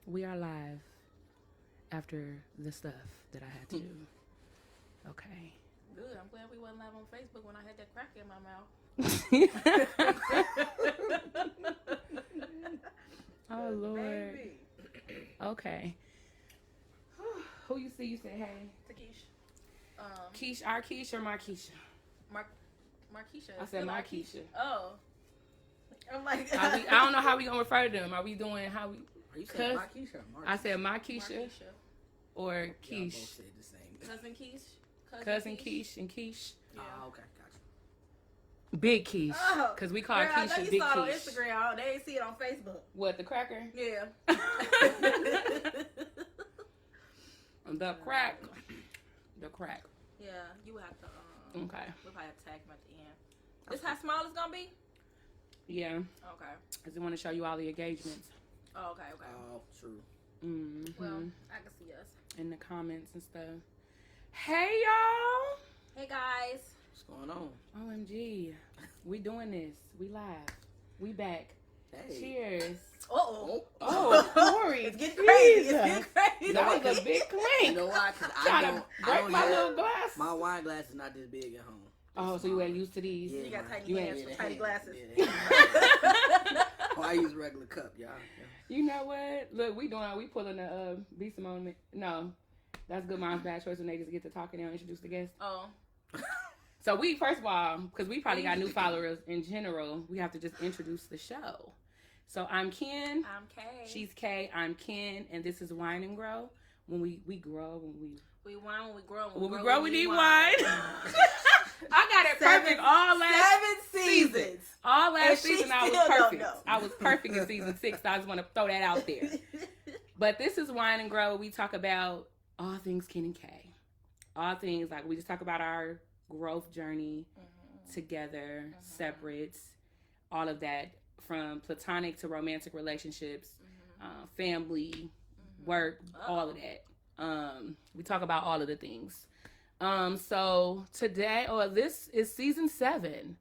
We are live after the stuff that I had to do. Okay. Good. I'm glad we wasn't live on Facebook when I had that crack in my mouth. Oh, Lord. Baby. Okay. Who you see? You say hey. Takeesh. Keish, our Keish or Markeisha? Markeisha. I said Markeisha. Oh. I'm like... I don't know how we gonna refer to them. Are we doing how we... Are you saying Markeisha or Markeisha? I said Markeisha or Y'all Keish. both said the same. Cousin Keish. Cousin Keish and Keish. Yeah. Oh, okay, gotcha. Big Keish. Oh. Because we call Girl, I know Keisha you Big saw it on Keish. Instagram. They ain't see it on Facebook. What, the cracker? Yeah. The crack. The crack. Yeah, you would have to... Okay. We'll probably have to tag them at the end. This how small it's gonna be? Yeah. Okay. I just want to show you all the engagements. Oh, okay. Oh, true. Mm-hmm. Well, I can see us. In the comments and stuff. Hey, y'all. Hey, guys. What's going on? OMG. We doing this. We live. We back. Hey. Cheers. Uh-oh. Oh, Cory. It's getting crazy. It's Jesus. getting crazy. That was a big You clink. know why? Because Trying to break my little have... glass. My wine glass is not this big at home. Oh, so you ain't used to these? Yeah. You got tiny You hands ain't- with tiny glasses. Yeah. Oh, I use a regular cup, y'all. You know what? Look, we pulling the Be Simone. No, that's Good Mom's Bad Choice when they just get to talking and introduce the guests. Oh. So we, first of all, because we probably got new followers in general, we have to just introduce the show. So I'm Ken. I'm Kay. She's Kay. I'm Ken, and this is Wine and Grow. When we grow, We wine when we grow. when we grow, we need wine. I got it perfect all last 7 seasons. All And last she season. I was still don't perfect. know. I was perfect in season 6. So I just want to throw that out there. But this is Wine and Grow. We talk about all things Ken&Kay. All things, like, we just talk about our growth journey together, separate, all of that, from platonic to romantic relationships, family, work, all of that. We talk about all of the things. So today, this is season 7.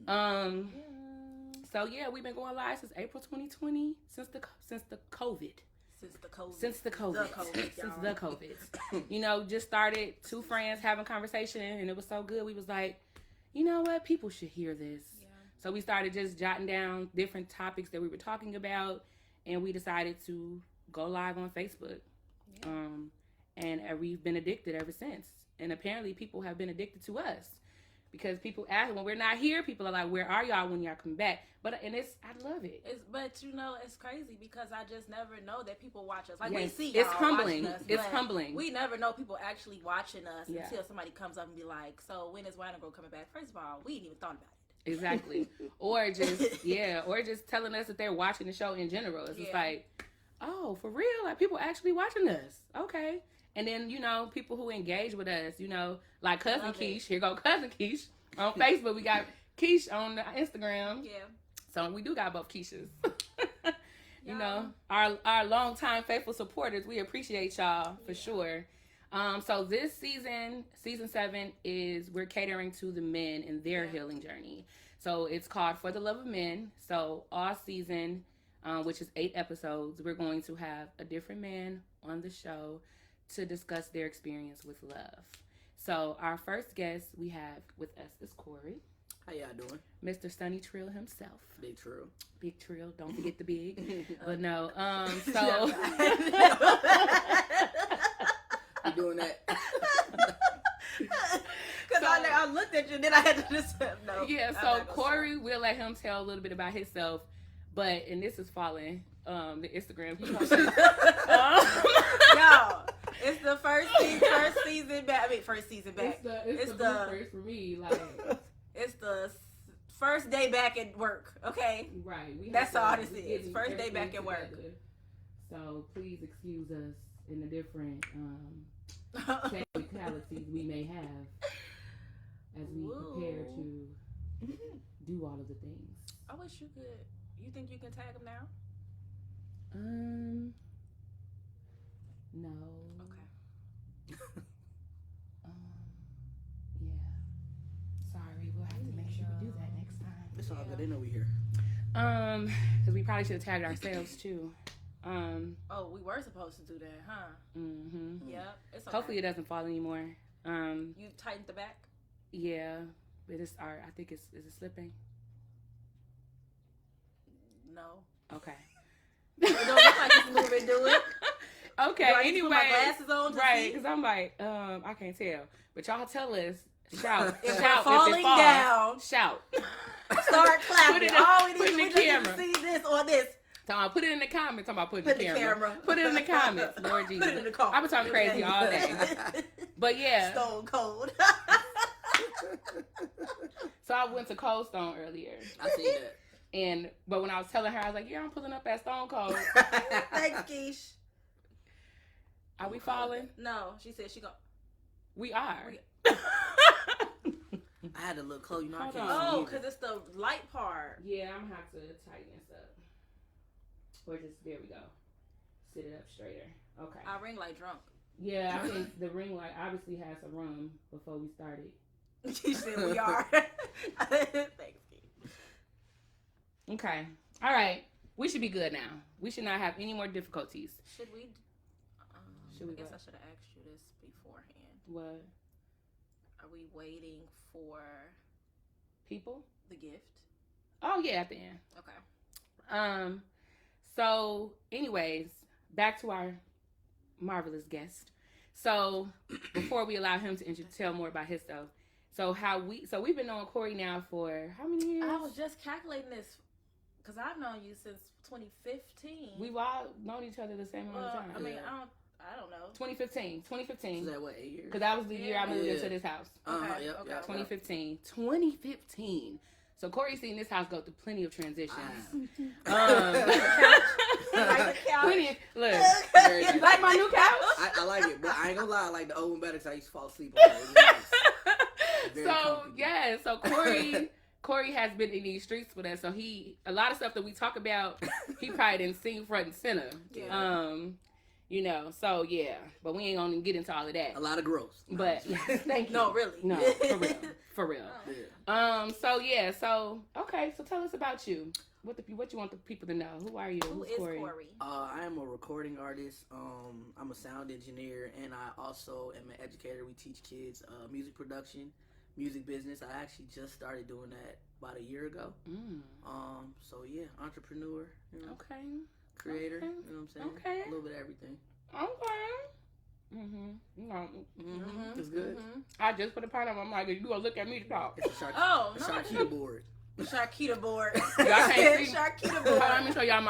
So yeah, we've been going live since April 2020, since the COVID. Since the COVID. You know, just started 2 friends having conversation, and it was so good. We was like, you know what? People should hear this. Yeah. So we started just jotting down different topics that we were talking about, and we decided to go live on Facebook. Yeah. And we've been addicted ever since. And apparently people have been addicted to us. Because people ask, when we're not here, people are like, where are y'all when y'all come back? I love it. But you know, it's crazy because I just never know that people watch us. Like, yes, we see y'all it's humbling. Us, it's humbling. We never know people actually watching us until somebody comes up and be like, so when is Wine&Grow coming back? First of all, we ain't even thought about it. Exactly. or just telling us that they're watching the show in general. It's just like, oh, for real? Like, people actually watching us. Okay. And then, you know, people who engage with us, you know, like Cousin Keish. Here go Cousin Keish. On Facebook, we got Keish on the Instagram. Yeah. So we do got both Keishas. You know, our longtime faithful supporters, we appreciate y'all for sure. So this season 7, we're catering to the men and their healing journey. So it's called For the Love of Men. So all season, which is 8 episodes, we're going to have a different man on the show to discuss their experience with love. So our first guest we have with us is Cory. How y'all doing? Mr. Sunny Trill himself. Big Trill. Big Trill. Don't forget the big. But no. So You doing that? Because I looked at you and then I had to just no. Yeah. So Cory, we'll let him tell a little bit about himself. And this is following the Instagram. No. It's the first season back. I mean, first season back. It's the first for me. Like, it's the first day back at work. Okay, right. That's all this is. First day back at work. So please excuse us in the different technicalities we may have as we prepare to do all of the things. I wish you could. You think you can tag them now? No. Okay. Yeah. Sorry, we'll have to make sure we do that next time. It's all good. They know we here. Because we probably should have tagged ourselves too. We were supposed to do that, huh? Mm-hmm. Yep. It's okay. Hopefully it doesn't fall anymore. You tightened the back? Yeah, but it's art. I think is it slipping? No. Okay. It don't look like it's moving. Do it. Okay. Anyway, put my glasses on, right? Because I'm like, I can't tell. But y'all tell us. Shout! If Shout! Falling if it falls, down. Shout! Start clapping. All we need camera. to see this or this. Put it in the comments. Talking about put the camera. Put it in the comments. Lord Jesus. Put it in the car. I've been talking crazy all day. But yeah. Stone Cold. So I went to Cold Stone earlier. I see that. But when I was telling her, I was like, yeah, I'm pulling up at Stone Cold. Thanks, Keish. Are we falling? No. She said she go. We are. I had to look close. You know, Hold I can't on. see Oh, because it's the light part. Yeah, I'm going to have to tighten this up. Or just, there we go. Sit it up straighter. Okay. I ring like drunk. Yeah, I think the ring light obviously has a room before we started. She said we are. Thanks, Keish. Okay. All right. We should be good now. We should not have any more difficulties. Should we? I guess I should have asked you this beforehand. What? Are we waiting for people? The gift? Oh yeah, at the end. Okay. So, anyways, back to our marvelous guest. So, before we allow him to tell more about his stuff, we've been knowing Cory now for how many years? I was just calculating this because I've known you since 2015. We've all known each other the same amount of time. I mean, I don't know. 2015. Is that what, 8 years? Because that was the year I moved into this house. Okay. Yep. 2015. So Cory's seen this house go through plenty of transitions. Plenty. Look, you like my new couch? I like it, but I ain't gonna lie, I like the old one better because I used to fall asleep on it. So Cory has been in these streets with us. So a lot of stuff that we talk about, he probably didn't see front and center. Yeah. You know, so yeah, but we ain't gonna get into all of that. A lot of growth. But thank you. No, really. No, for real. Oh. Yeah. So tell us about you. What you want the people to know? Who are you? Who is Cory? I am a recording artist. I'm a sound engineer, and I also am an educator. We teach kids music production, music business. I actually just started doing that about a year ago. So yeah, entrepreneur. You know, okay. Creator. Okay. You know what I'm saying? Okay. A little bit of everything. Okay. It's good. I just put a pineapple. I'm like, you gonna look at me to talk? It's a charcuterie board. Charcuterie board. Y'all can't see. Charcuterie Hold board. on, let me show y'all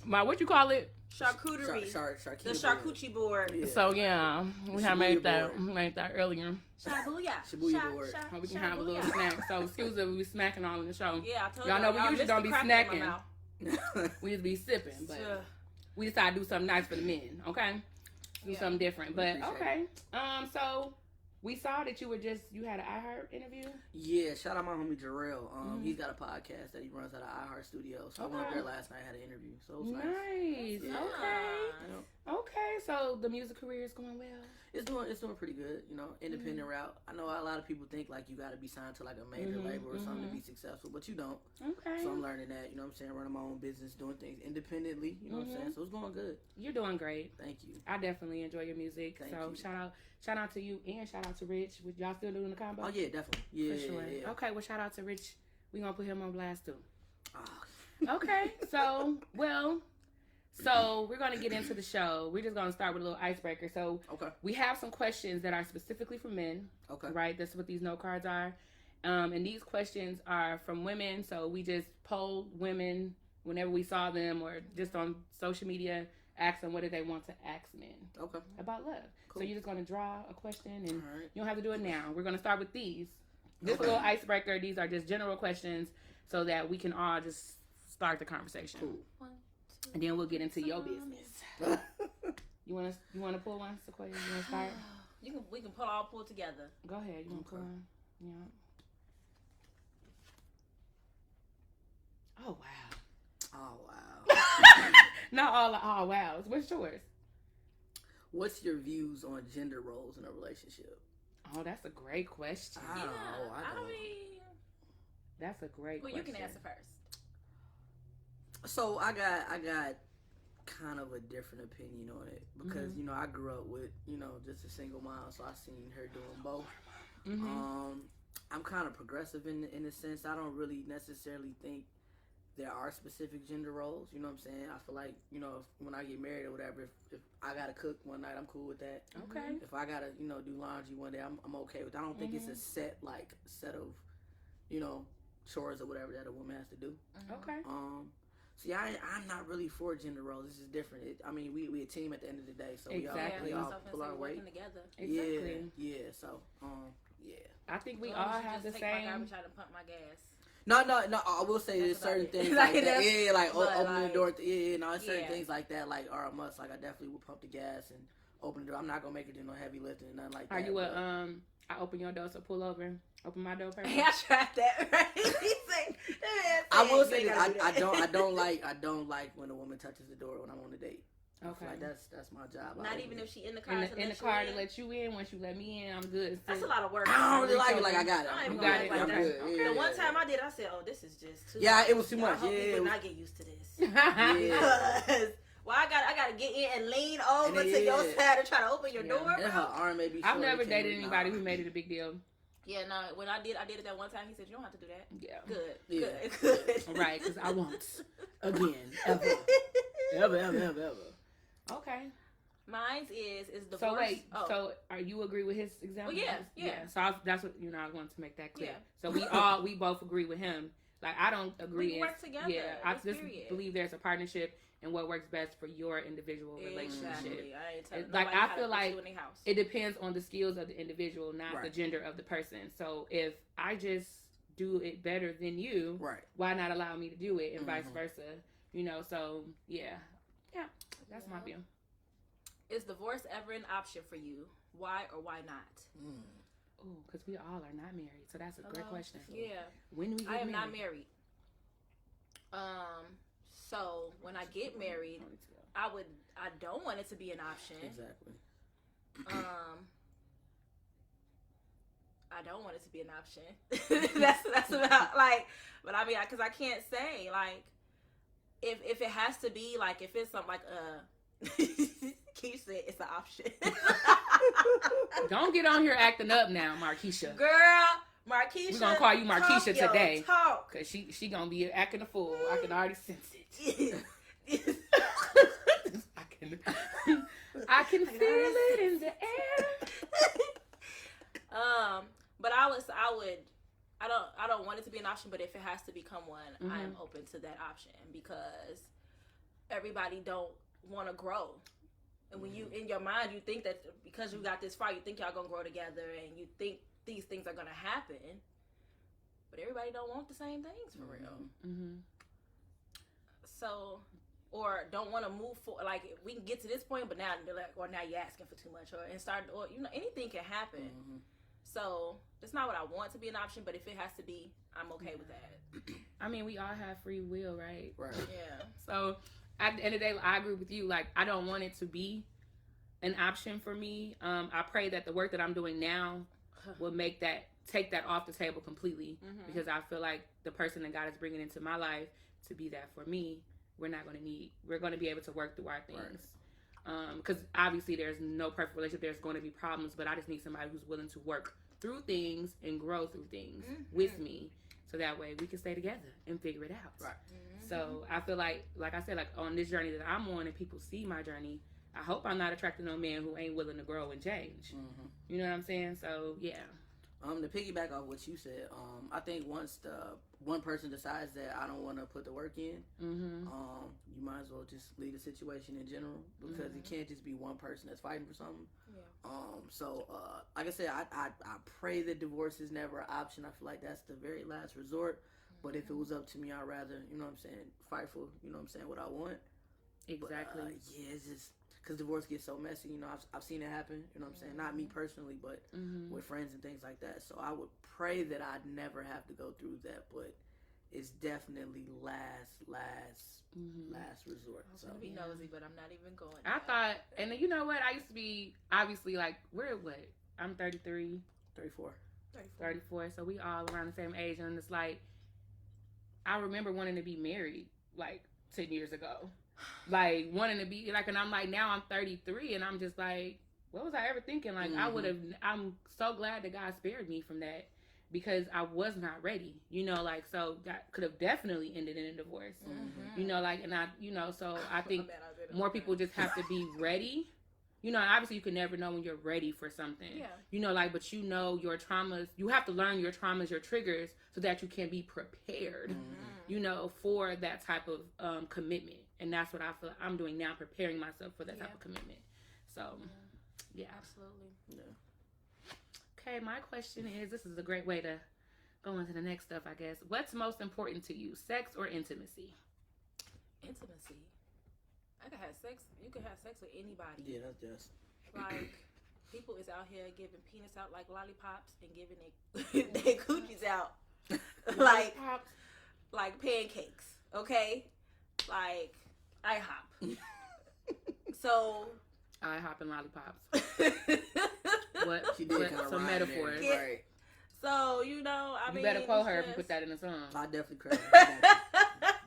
my what you call it? Charcuterie. Charcuterie The charcuterie board. Yeah. So yeah, we have made that earlier. Shibuya board. We can have a little snack. So excuse us, we smacking all in the show. Yeah, I told y'all know we usually don't be snacking. We just be sipping, but we decided to do something nice for the men. Okay, do something different. But okay, so we saw that you had an iHeart interview. Yeah, shout out my homie Jarrell. He's got a podcast that he runs out of iHeart Studio. So I went up there last night, had an interview. So it was nice. Yeah. Okay. So the music career is going well. It's doing pretty good. You know, independent route. I know a lot of people think like you got to be signed to like a major label or something to be successful, but you don't. Okay. So I'm learning that. You know what I'm saying? Running my own business, doing things independently. You know what I'm saying? So it's going good. You're doing great. Thank you. I definitely enjoy your music. Thank you. Shout out to you and shout out to Rich. Would y'all still doing the combo? Oh yeah, definitely. Yeah, for sure. Yeah. Okay, well shout out to Rich. We gonna put him on blast too. Oh. Okay, so we're gonna get into the show. We're just gonna start with a little icebreaker. So we have some questions that are specifically for men. Okay. Right. That's what these note cards are. And these questions are from women. So we just polled women whenever we saw them or just on social media. Ask them what do they want to ask men about love. Cool. So you're just going to draw a question and you don't have to do it now. We're going to start with these. This little icebreaker. These are just general questions so that we can all just start the conversation. Cool. 1, 2, and then we'll get into your business. You want to pull one, Sequoia? You want to start? We can pull together. Go ahead. You want to pull one? Yeah. Oh wow. Oh wow. Not all. Oh wow. What's yours? What's your views on gender roles in a relationship? Oh, that's a great question. I don't know. That's a great question. You can answer first. So I got kind of a different opinion on it because you know I grew up with just a single mom, so I seen her doing both. I'm kind of progressive in a sense. I don't really necessarily think there are specific gender roles. You know what I'm saying? I feel like when I get married or whatever, if I gotta cook one night, I'm cool with that. Okay. If I gotta do laundry one day, I'm okay with that. I don't think it's a set of chores or whatever that a woman has to do. Okay. So yeah, I'm not really for gender roles. This is different. We a team at the end of the day, so exactly. we all pull our weight together. Exactly. Yeah. So yeah. I think we all have the take same. My garbage out and pump my gas. No. I will say there's certain things like that. Yeah, like opening the door. There's certain things like that are a must. Like I definitely would pump the gas and open the door. I'm not gonna make it do no heavy lifting and nothing like that. Are you I open your door, so pull over. Open my door first. I tried that. Right? I will say that I don't like when a woman touches the door when I'm on a date. Okay. Like that's my job. Not even if she in the car. In the car to let you in. Once you let me in, I'm good. That's a lot of work. I don't really like it. Like I got it. You got it. I'm good. Okay. The one time I did, I said, "Oh, this is just too." Yeah, it was too much. I hope yeah, people not get used to this. Yeah. Well, I gotta get in and lean over to your side and try to open your door. And her arm may be I've never dated anybody who made it a big deal. Yeah, no. When I did it that one time. He said, "You don't have to do that." Yeah. Good. Right, because I won't again ever. Okay. Mine's is divorce. So wait, so are you agree with his example? Well, yeah. So that's what I wanted to make that clear. Yeah. So we both agree with him. Like I don't agree. We work together. Yeah, I just period. believe there's a partnership and what works best for your individual relationship. Exactly. I ain't telling like I feel like in house. It depends on the skills of the individual, not the gender of the person. So if I just do it better than you, why not allow me to do it and vice versa? So yeah, that's my view. Is divorce ever an option for you? Why or why not? Oh, because we all are not married, so that's a great question. Yeah. When do we get married? I am not married. So when I get married, I don't want it to be an option. Exactly. I don't want it to be an option. that's about but I mean, because I can't say if it has to be if it's something Keisha said it's an option. Don't get on here acting up now, Markeisha. Girl, Markeisha. We're gonna call you Markeisha today. Talk. Cause she gonna be acting a fool. I can already sense it. I can feel it in the air. But I don't want it to be an option, but if it has to become one, I am open to that option because everybody don't want to grow. And when you, in your mind, you think that because you got this far, you think y'all gonna grow together and you think these things are gonna happen, but everybody don't want the same things for real. So, or don't want to move forward. We can get to this point, but now they're now you're asking for too much, or anything can happen. So it's not what I want to be an option, but if it has to be, I'm okay with that. I mean, we all have free will, right? Right. Yeah. So at the end of the day, I agree with you. I don't want it to be an option for me. I pray that the work that I'm doing now will take that off the table completely, because I feel like the person that God is bringing into my life to be that for me, we're going to be able to work through our things. Because obviously there's no perfect relationship. There's going to be problems, but I just need somebody who's willing to work through things and grow through things with me, so that way we can stay together and figure it out. Right. So I feel like I said, on this journey that I'm on and people see my journey, I hope I'm not attracting no man who ain't willing to grow and change. You know what I'm saying? So yeah. To piggyback off what you said, I think once the one person decides that I don't want to put the work in, you might as well just leave the situation in general, because it can't just be one person that's fighting for something. Yeah. So like I said, I pray that divorce is never an option. I feel like that's the very last resort. But if it was up to me, I'd rather, fight for, what I want. Exactly. But, it's just because divorce gets so messy. I've seen it happen. Not me personally, but with friends and things like that. So I would pray that I'd never have to go through that. But it's definitely last resort. So be nosy, but I'm not even going. I thought, and you know what? I used to be obviously I'm 33, 34. So we all around the same age, and it's I remember wanting to be married 10 years ago. like wanting to be like, and I'm like, now I'm 33 and I'm just like, what was I ever thinking? Like, I'm so glad that God spared me from that because I was not ready, you know, like, so that could have definitely ended in a divorce, you know, like, and I, you know, so I think more people just have to be ready. You know, obviously you can never know when you're ready for something. Yeah. You know, like, but you know your traumas, you have to learn your traumas, your triggers, so that you can be prepared, you know, for that type of commitment. And that's what I feel like I'm doing now, preparing myself for that type of commitment. So, yeah. Absolutely. Yeah. Okay, my question is, this is a great way to go into the next stuff, I guess. What's most important to you, sex or intimacy? Intimacy. I could have sex. You could have sex with anybody. Yeah, that's just like people is out here giving penis out like lollipops and giving their coochies out like pancakes. Okay, like IHOP. So IHOP and lollipops. What? She did kind of some metaphors, there, right? So you know, I mean, you better quote her if you put that in a song. I definitely credit her.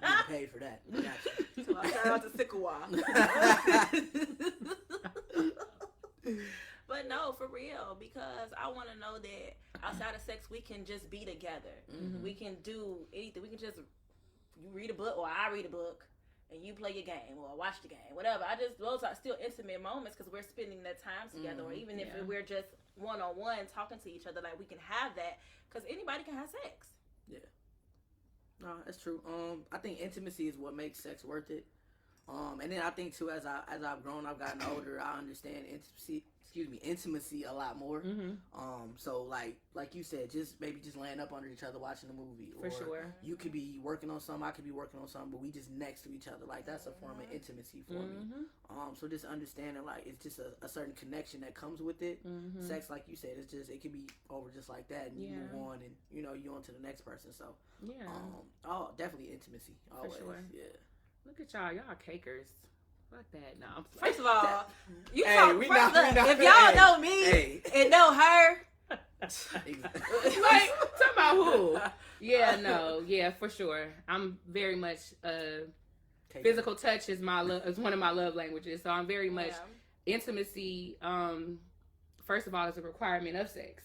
You paid for that. So I shout out to Sycamore. But no, for real, because I want to know that outside of sex, we can just be together. We can do anything. We can just, you read a book or I read a book and you play your game or watch the game, whatever. Those are still intimate moments because we're spending that time together. Or even if we're just one-on-one talking to each other, like we can have that because anybody can have sex. Yeah. No, that's true. I think intimacy is what makes sex worth it. And then I think too, as I've grown, I've gotten older, I understand intimacy a lot more. So like you said, just laying up under each other watching a movie. For sure. You could be working on something, I could be working on something, but we just next to each other. Like that's a form of intimacy for me. So just understanding like it's just a certain connection that comes with it. Sex, like you said, it's just it can be over just like that, and you move on, and you know you on to the next person. So definitely intimacy. Always. For sure. Yeah. Look at y'all cakers. Fuck that. No. First of all, if y'all know me and know her, like talking about who? Yeah, for sure. I'm very much physical touch is one of my love languages. So I'm very much intimacy. First of all, is a requirement of sex.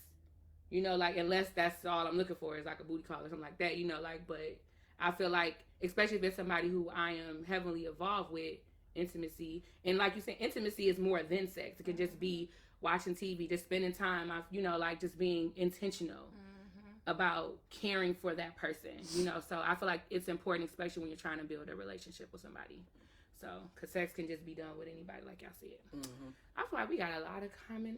You know, like unless that's all I'm looking for is like a booty call or something like that. You know, like but I feel like especially if it's somebody who I am heavily involved with. Intimacy, and like you said, intimacy is more than sex. It could just be watching TV, just spending time, like just being intentional about caring for that person, you know. So I feel like it's important, especially when you're trying to build a relationship with somebody. So, because sex can just be done with anybody, like y'all said. I feel like we got a lot of common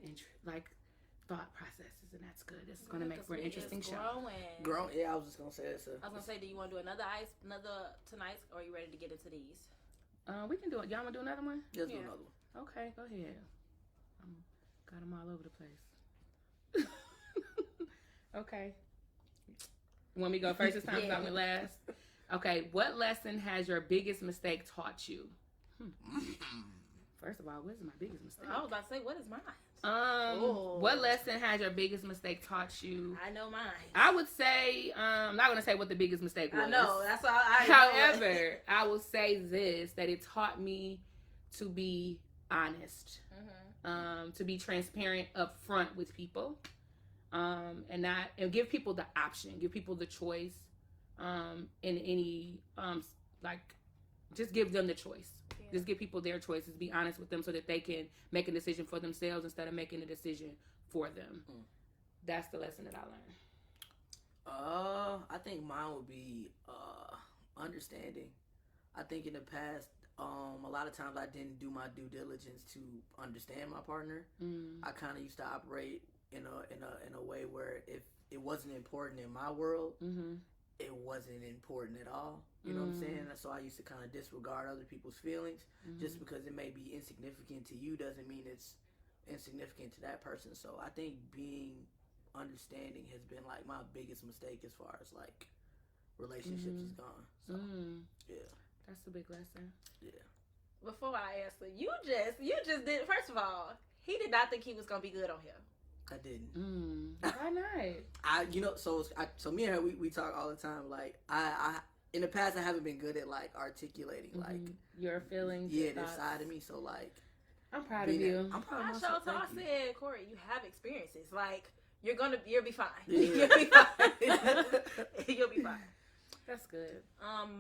thought processes, and that's good. This is going to make for an interesting show. Growing. Yeah, I was just going to say that. I was going to say, do you want to do another tonight, or are you ready to get into these? We can do it. Y'all want to do another one? Let's do another one. Okay, go ahead. Got them all over the place. Okay. You want me to go first this time? I went last. Okay. What lesson has your biggest mistake taught you? First of all, what is my biggest mistake? I was about to say, what is mine? What lesson has your biggest mistake taught you? I know mine. I would say, I'm not going to say what the biggest mistake was. I know, that's all However, I will say this, that it taught me to be honest, to be transparent up front with people, and give people the option, give people the choice, in any, just give them the choice. Just give people their choices. Be honest with them so that they can make a decision for themselves instead of making a decision for them. That's the lesson that I learned. I think mine would be understanding. I think in the past, a lot of times I didn't do my due diligence to understand my partner. I kind of used to operate in a way where if it wasn't important in my world, it wasn't important at all. You know what I'm saying? So I used to kind of disregard other people's feelings. Just because it may be insignificant to you doesn't mean it's insignificant to that person. So I think being understanding has been like my biggest mistake as far as like relationships is gone. So yeah, that's a big lesson. Yeah. Before I answer, you just did. First of all, he did not think he was gonna be good on here. I didn't. Why not? So me and her, we talk all the time. Like I in the past, I haven't been good at like articulating like your feelings. Yeah, their side of me. So like, I'm proud of you. I'm proud of I myself. I said, Cory, you have experiences. Like you'll be fine. Yeah. You'll be fine. You'll be fine. That's good.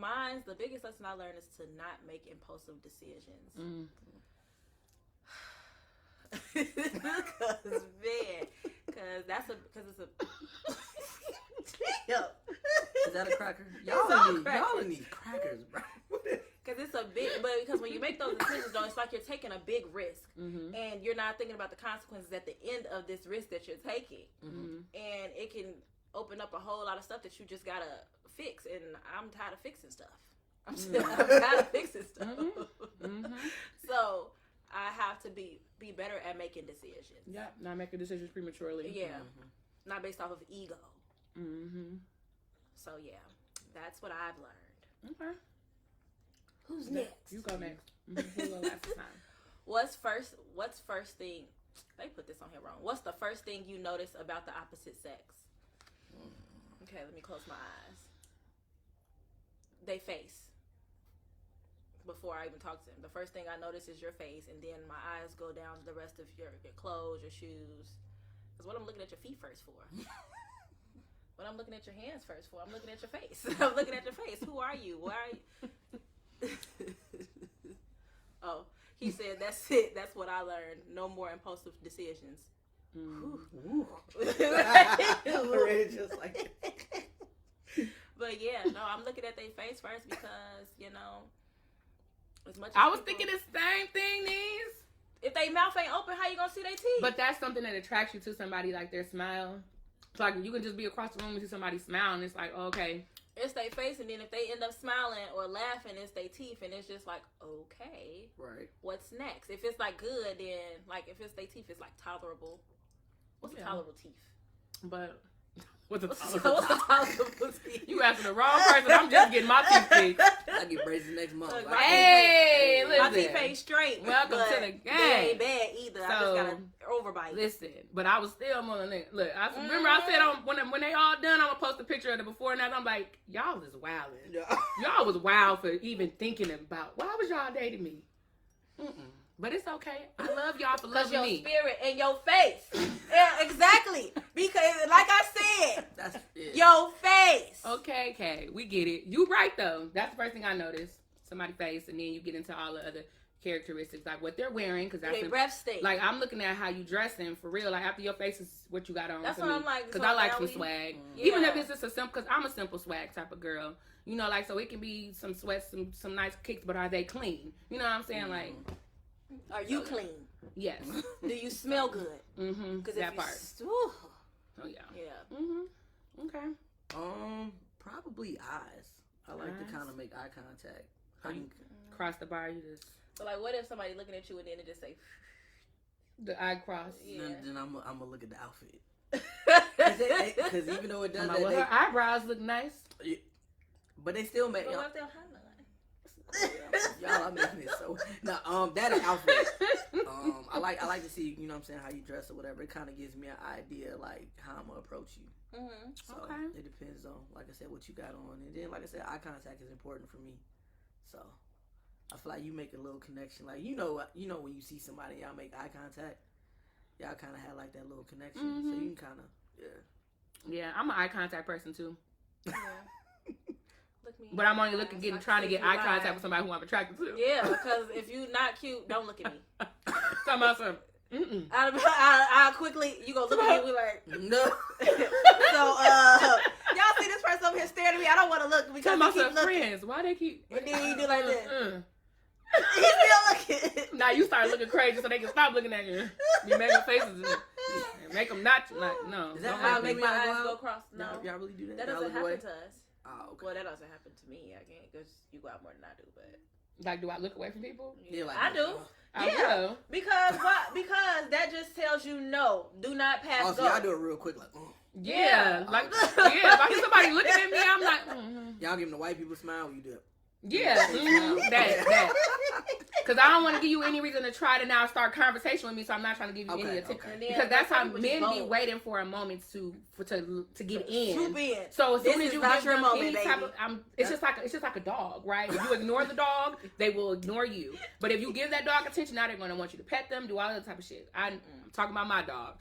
Mine's the biggest lesson I learned is to not make impulsive decisions. Because it's a damn. Is that a cracker? Y'all need crackers, bro. Because it's a big, but because when you make those decisions, though, it's like you're taking a big risk, and you're not thinking about the consequences at the end of this risk that you're taking, and it can open up a whole lot of stuff that you just gotta fix. And I'm tired of fixing stuff. I'm tired of fixing stuff. So I have to be better at making decisions. Yeah, not making decisions prematurely. Yeah, not based off of ego. So yeah, that's what I've learned. Okay. Who's next? You go next. Who go last time? What's first thing? They put this on here wrong. What's the first thing you notice about the opposite sex? Okay, let me close my eyes. They face. Before I even talk to them, the first thing I notice is your face, and then my eyes go down to the rest of your clothes, your shoes. Because what I'm looking at your feet first for. What I'm looking at your hands first for. I'm looking at your face. I'm looking at your face. Who are you? Why are you? Oh, he said that's it. That's what I learned. No more impulsive decisions. Ooh. Just like But yeah, no, I'm looking at their face first because, as much as I was thinking the same thing, Niece. If they mouth ain't open, how you gonna see their teeth? But that's something that attracts you to somebody, like their smile. It's like you can just be across the room and see somebody smile, and it's like, okay. It's their face, and then if they end up smiling or laughing, it's their teeth, and it's just like, okay, right. What's next? If it's like good, then like if it's their teeth, it's like tolerable. What's a tolerable teeth? But what's a tolerable teeth? You asking the wrong person. I'm just getting my teeth fixed. I get braces next month. Look, hey, listen. My teeth ain't straight. Welcome to the game. They ain't bad either. So, I just got an overbite. Listen, but I was still on the link. Look, remember I said when they all done, I'm gonna post a picture of the before and after. I'm like, y'all is wilding. Yeah. Y'all was wild for even thinking about why was y'all dating me. But it's okay. I love y'all for loving your me. Spirit and your face. Yeah, exactly. Because, like I said, that's it. Your face. Okay, Kay, we get it. You right though. That's the first thing I noticed. Somebody's face, and then you get into all the other characteristics, like what they're wearing, because that's their breath stink. Like I'm looking at how you dressing for real. Like after your face is what you got on. That's what I'm like. Because I like some swag, even if it's just a simple. Because I'm a simple swag type of girl. Like so it can be some sweats, some nice kicks, but are they clean? You know what I'm saying? Like. Are you clean? Yes. Do you smell good? Because that part. Oh yeah. Yeah. Okay. Probably eyes. I like to kind of make eye contact. Cross the bar. You just. So like, what if somebody looking at you and then it just say. The eye cross. Yeah. Then I'm gonna look at the outfit. Because even though it does that, her eyebrows look nice. But they still make. But what if they don't have none? Y'all are making it so. No, that outfit. I like to see, you know what I'm saying, how you dress or whatever. It kind of gives me an idea like how I'm gonna approach you. So it depends on, like I said, what you got on, and then like I said, eye contact is important for me. So I feel like you make a little connection, like you know when you see somebody, y'all make eye contact, y'all kind of have like that little connection, so you can kind of Yeah, I'm an eye contact person too. Yeah. But I'm only trying to get eye contact with somebody who I'm attracted to. Yeah, because if you not cute, don't look at me. Talking about some. I quickly, you gonna look at me and we like, no. So, y'all see this person over here staring at me? I don't want to look because talking you keep about looking. Friends. Why they keep? And then you do like this. He's still looking. Now you start looking crazy so they can stop looking at you. You make them faces and make them not like no. Is that how I make my eyes go across? No, y'all really do that? That doesn't happen to us. Oh, okay. Well, that doesn't happen to me. I can't because you go out more than I do. But like, do I look away from people? Yeah, like I do. I will. Because what? Because that just tells you no. Do not pass go. Y'all do it real quick, like. Yeah, like if I hear somebody looking at me, I'm like. Y'all give them the white people smile when you do it. Yeah, that. Because I don't want to give you any reason to try to now start conversation with me, so I'm not trying to give you any attention. Because that's how men be waiting for a moment to get in. So as soon as you give them any type of, it's just like a dog, right? If you ignore the dog, they will ignore you. But if you give that dog attention, now they're going to want you to pet them, do all that type of shit. I'm talking about my dog.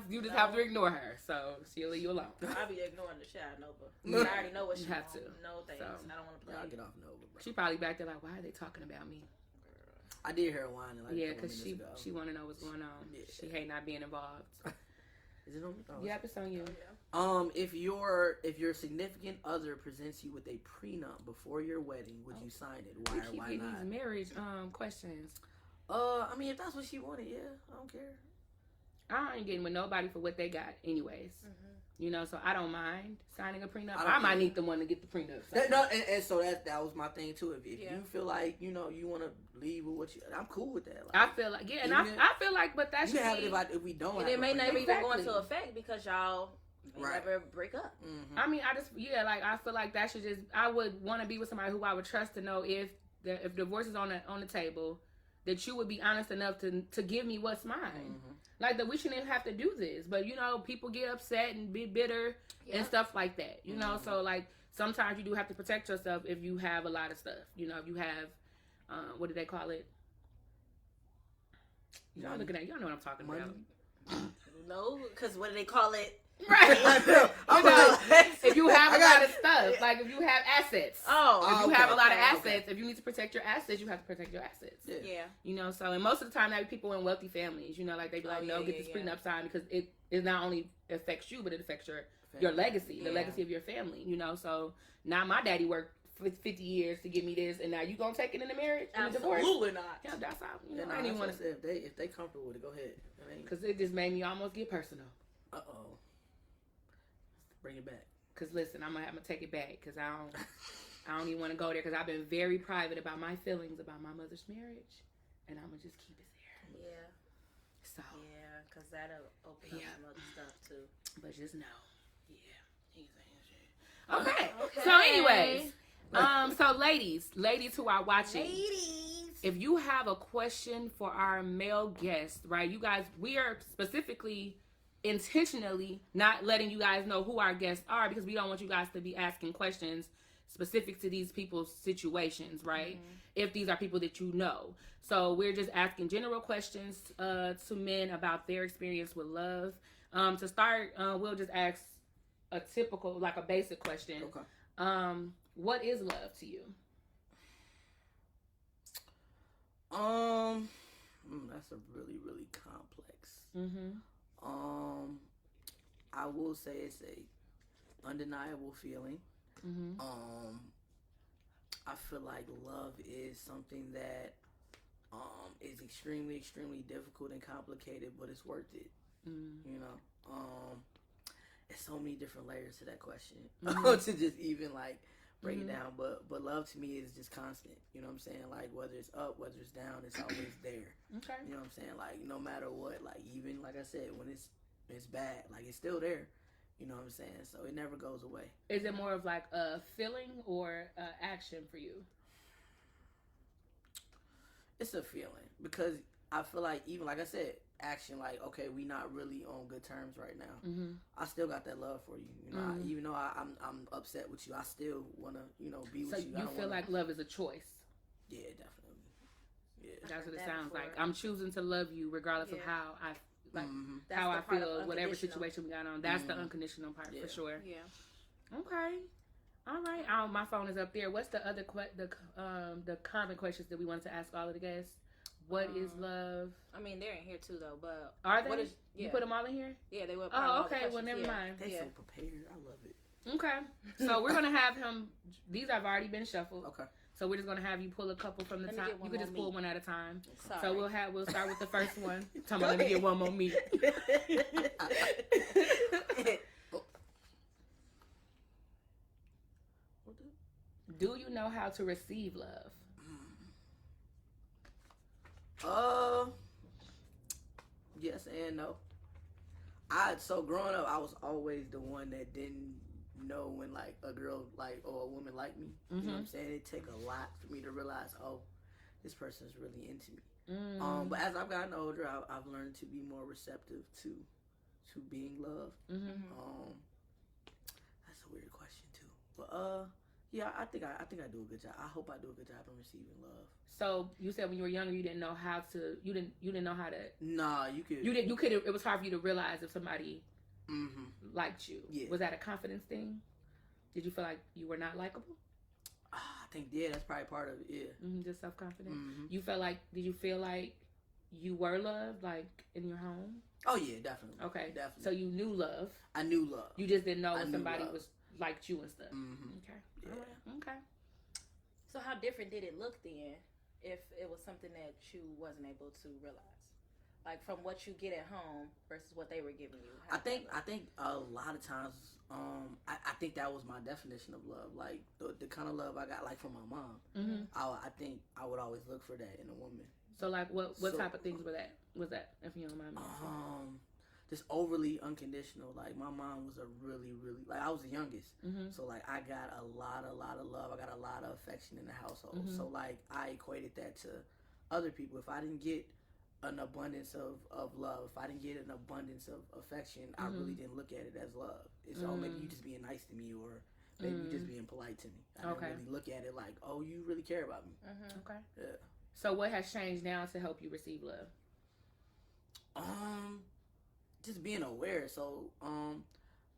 You just have to ignore her, so she'll leave you alone. I'll be ignoring the shit out of Nova. I already know what she have to. No thanks. So, I don't want to play. I'll get off Nova, bro. She probably back there like, why are they talking about me? I did hear her whining like because she want to know what's going on. Yeah. She hate not being involved. Is it on me? Oh, yeah, it's on you. Oh, yeah. If your significant other presents you with a prenup before your wedding, would you sign it? Why or why not? These marriage questions. I mean, if that's what she wanted, yeah, I don't care. I ain't getting with nobody for what they got, anyways. You know, so I don't mind signing a prenup. I might need the one to get the prenup. And so that was my thing too. If you feel like you want to leave with what you, I'm cool with that. Like, I feel like I feel like, but that should have it if we don't. And it may never even go into effect because y'all may never break up. I mean, I feel like that should just. I would want to be with somebody who I would trust to know if divorce is on the table, that you would be honest enough to give me what's mine. Like that we shouldn't even have to do this, but people get upset and be bitter and stuff like that. You know, so like sometimes you do have to protect yourself if you have a lot of stuff. You know, if you have what do they call it? Y'all looking at y'all know what I'm talking about. No, because what do they call it? Right. If you have a lot of stuff, like if you have assets. If you have a lot of assets, if you need to protect your assets, you have to protect your assets. Yeah. You know, so and most of the time, that people in wealthy families, like they be like, get this prenup signed because it not only affects you, but it affects your legacy, the legacy of your family. You know, so now my daddy worked 50 years to give me this, and now you gonna take it in the marriage, in the divorce? Absolutely not. Yeah, that's how. I didn't want to say if they comfortable with it, go ahead. Because it just made me almost get personal. Bring it back. Cause listen, I'm gonna take it back because I don't even want to go there because I've been very private about my feelings about my mother's marriage, and I'm gonna just keep it there. Yeah. So. Yeah, cause that'll open up some other stuff too. But just know, Okay. So, anyways, so ladies who are watching, if you have a question for our male guests, right? You guys, we are specifically. Intentionally not letting you guys know who our guests are because we don't want you guys to be asking questions specific to these people's situations, right? If these are people that you know. So we're just asking general questions to men about their experience with love. To start, we'll just ask a typical, like a basic question. Okay. What is love to you? That's a really, really complex. I will say it's a undeniable feeling. I feel like love is something that is extremely, extremely difficult and complicated, but it's worth it. You know, there's so many different layers to that question to just even like break it down. But love to me is just constant. You know what I'm saying? Like whether it's up, whether it's down, it's always there. Okay. You know what I'm saying? Like no matter what, like even like I said, when it's bad, like it's still there. You know what I'm saying? So it never goes away. Is it more of like a feeling or action for you? It's a feeling because I feel like even like I said, action like okay, we not really on good terms right now. I still got that love for you. You know, even though I'm upset with you, I still wanna be with you. So you feel like love is a choice? Yeah, definitely. Yeah, that's what it sounds like. I'm choosing to love you regardless of how I. Like how I feel, whatever situation we got on. That's the unconditional part for sure. Yeah. Okay. All right. My phone is up there. What's the other the common questions that we wanted to ask all of the guests? What is love? I mean, they're in here too, though. But are they? You put them all in here? Yeah, they were. Oh, okay. Well, never mind. They so prepared. I love it. Okay. So we're gonna have him. These have already been shuffled. Okay. So we're just gonna have you pull a couple from the top. You could just pull one at a time. Sorry. So we'll start with the first one. Talking about let me get one more meat. Do you know how to receive love? Yes and no. So growing up, I was always the one that didn't know when like a girl like or a woman like me. You know what I'm saying? It take a lot for me to realize, oh, this person's really into me. But as I've gotten older, I've learned to be more receptive to being loved. That's a weird question too, but yeah, I think I do a good job. I hope I do a good job in receiving love. So you said when you were younger, you didn't know how to. You didn't know how to. Nah, you could. You could. It was hard for you to realize if somebody liked you. Yeah. Was that a confidence thing? Did you feel like you were not likable? I think that's probably part of it. Yeah. Just self-confidence. You felt like? Did you feel like you were loved, like in your home? Oh yeah, definitely. Okay, definitely. So you knew love. I knew love. You just didn't know if somebody was liked you and stuff. Okay. Yeah. All right. Okay. So how different did it look then, if it was something that you wasn't able to realize, like from what you get at home versus what they were giving you? I think a lot of times, I think that was my definition of love. Like the kind of love I got, like from my mom. I think I would always look for that in a woman. So like what type of things was that? If you don't mind me asking? Just overly unconditional. Like my mom was a really like I was the youngest, so like I got a lot of love. I got a lot of affection in the household. So like I equated that to other people. If I didn't get an abundance of love, if I didn't get an abundance of affection, I really didn't look at it as love. It's maybe you just being nice to me, or maybe you just being polite to me. I didn't really look at it like, oh, you really care about me. Okay. Yeah. So what has changed now to help you receive love? Just being aware. So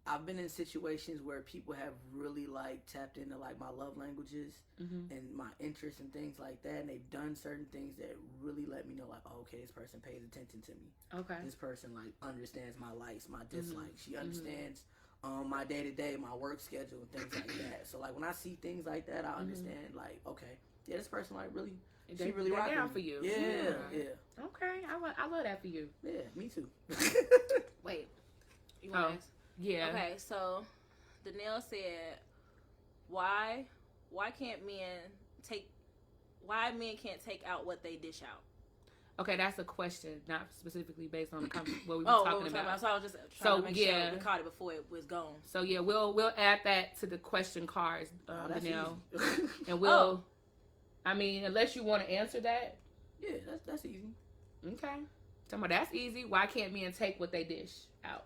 I've been in situations where people have really like tapped into like my love languages and my interests and things like that, and they've done certain things that really let me know like, oh, okay, this person pays attention to me. Okay. This person like understands my likes, my dislikes. She understands my day to day, my work schedule and things like that. So like when I see things like that, I understand like, okay, yeah, this person like really. She really rocking down for you. Yeah. Okay, I love that for you. Yeah, me too. Wait, you want to ask? Yeah. Okay, so Danielle said, why can't men can't take out what they dish out? Okay, that's a question, not specifically based on what we were talking about. So I was just trying to make sure we caught it before it was gone. So yeah, we'll add that to the question cards, Danielle, and we'll. I mean, unless you want to answer that. Yeah, that's easy. Okay. Talking about that's easy. Why can't men take what they dish out?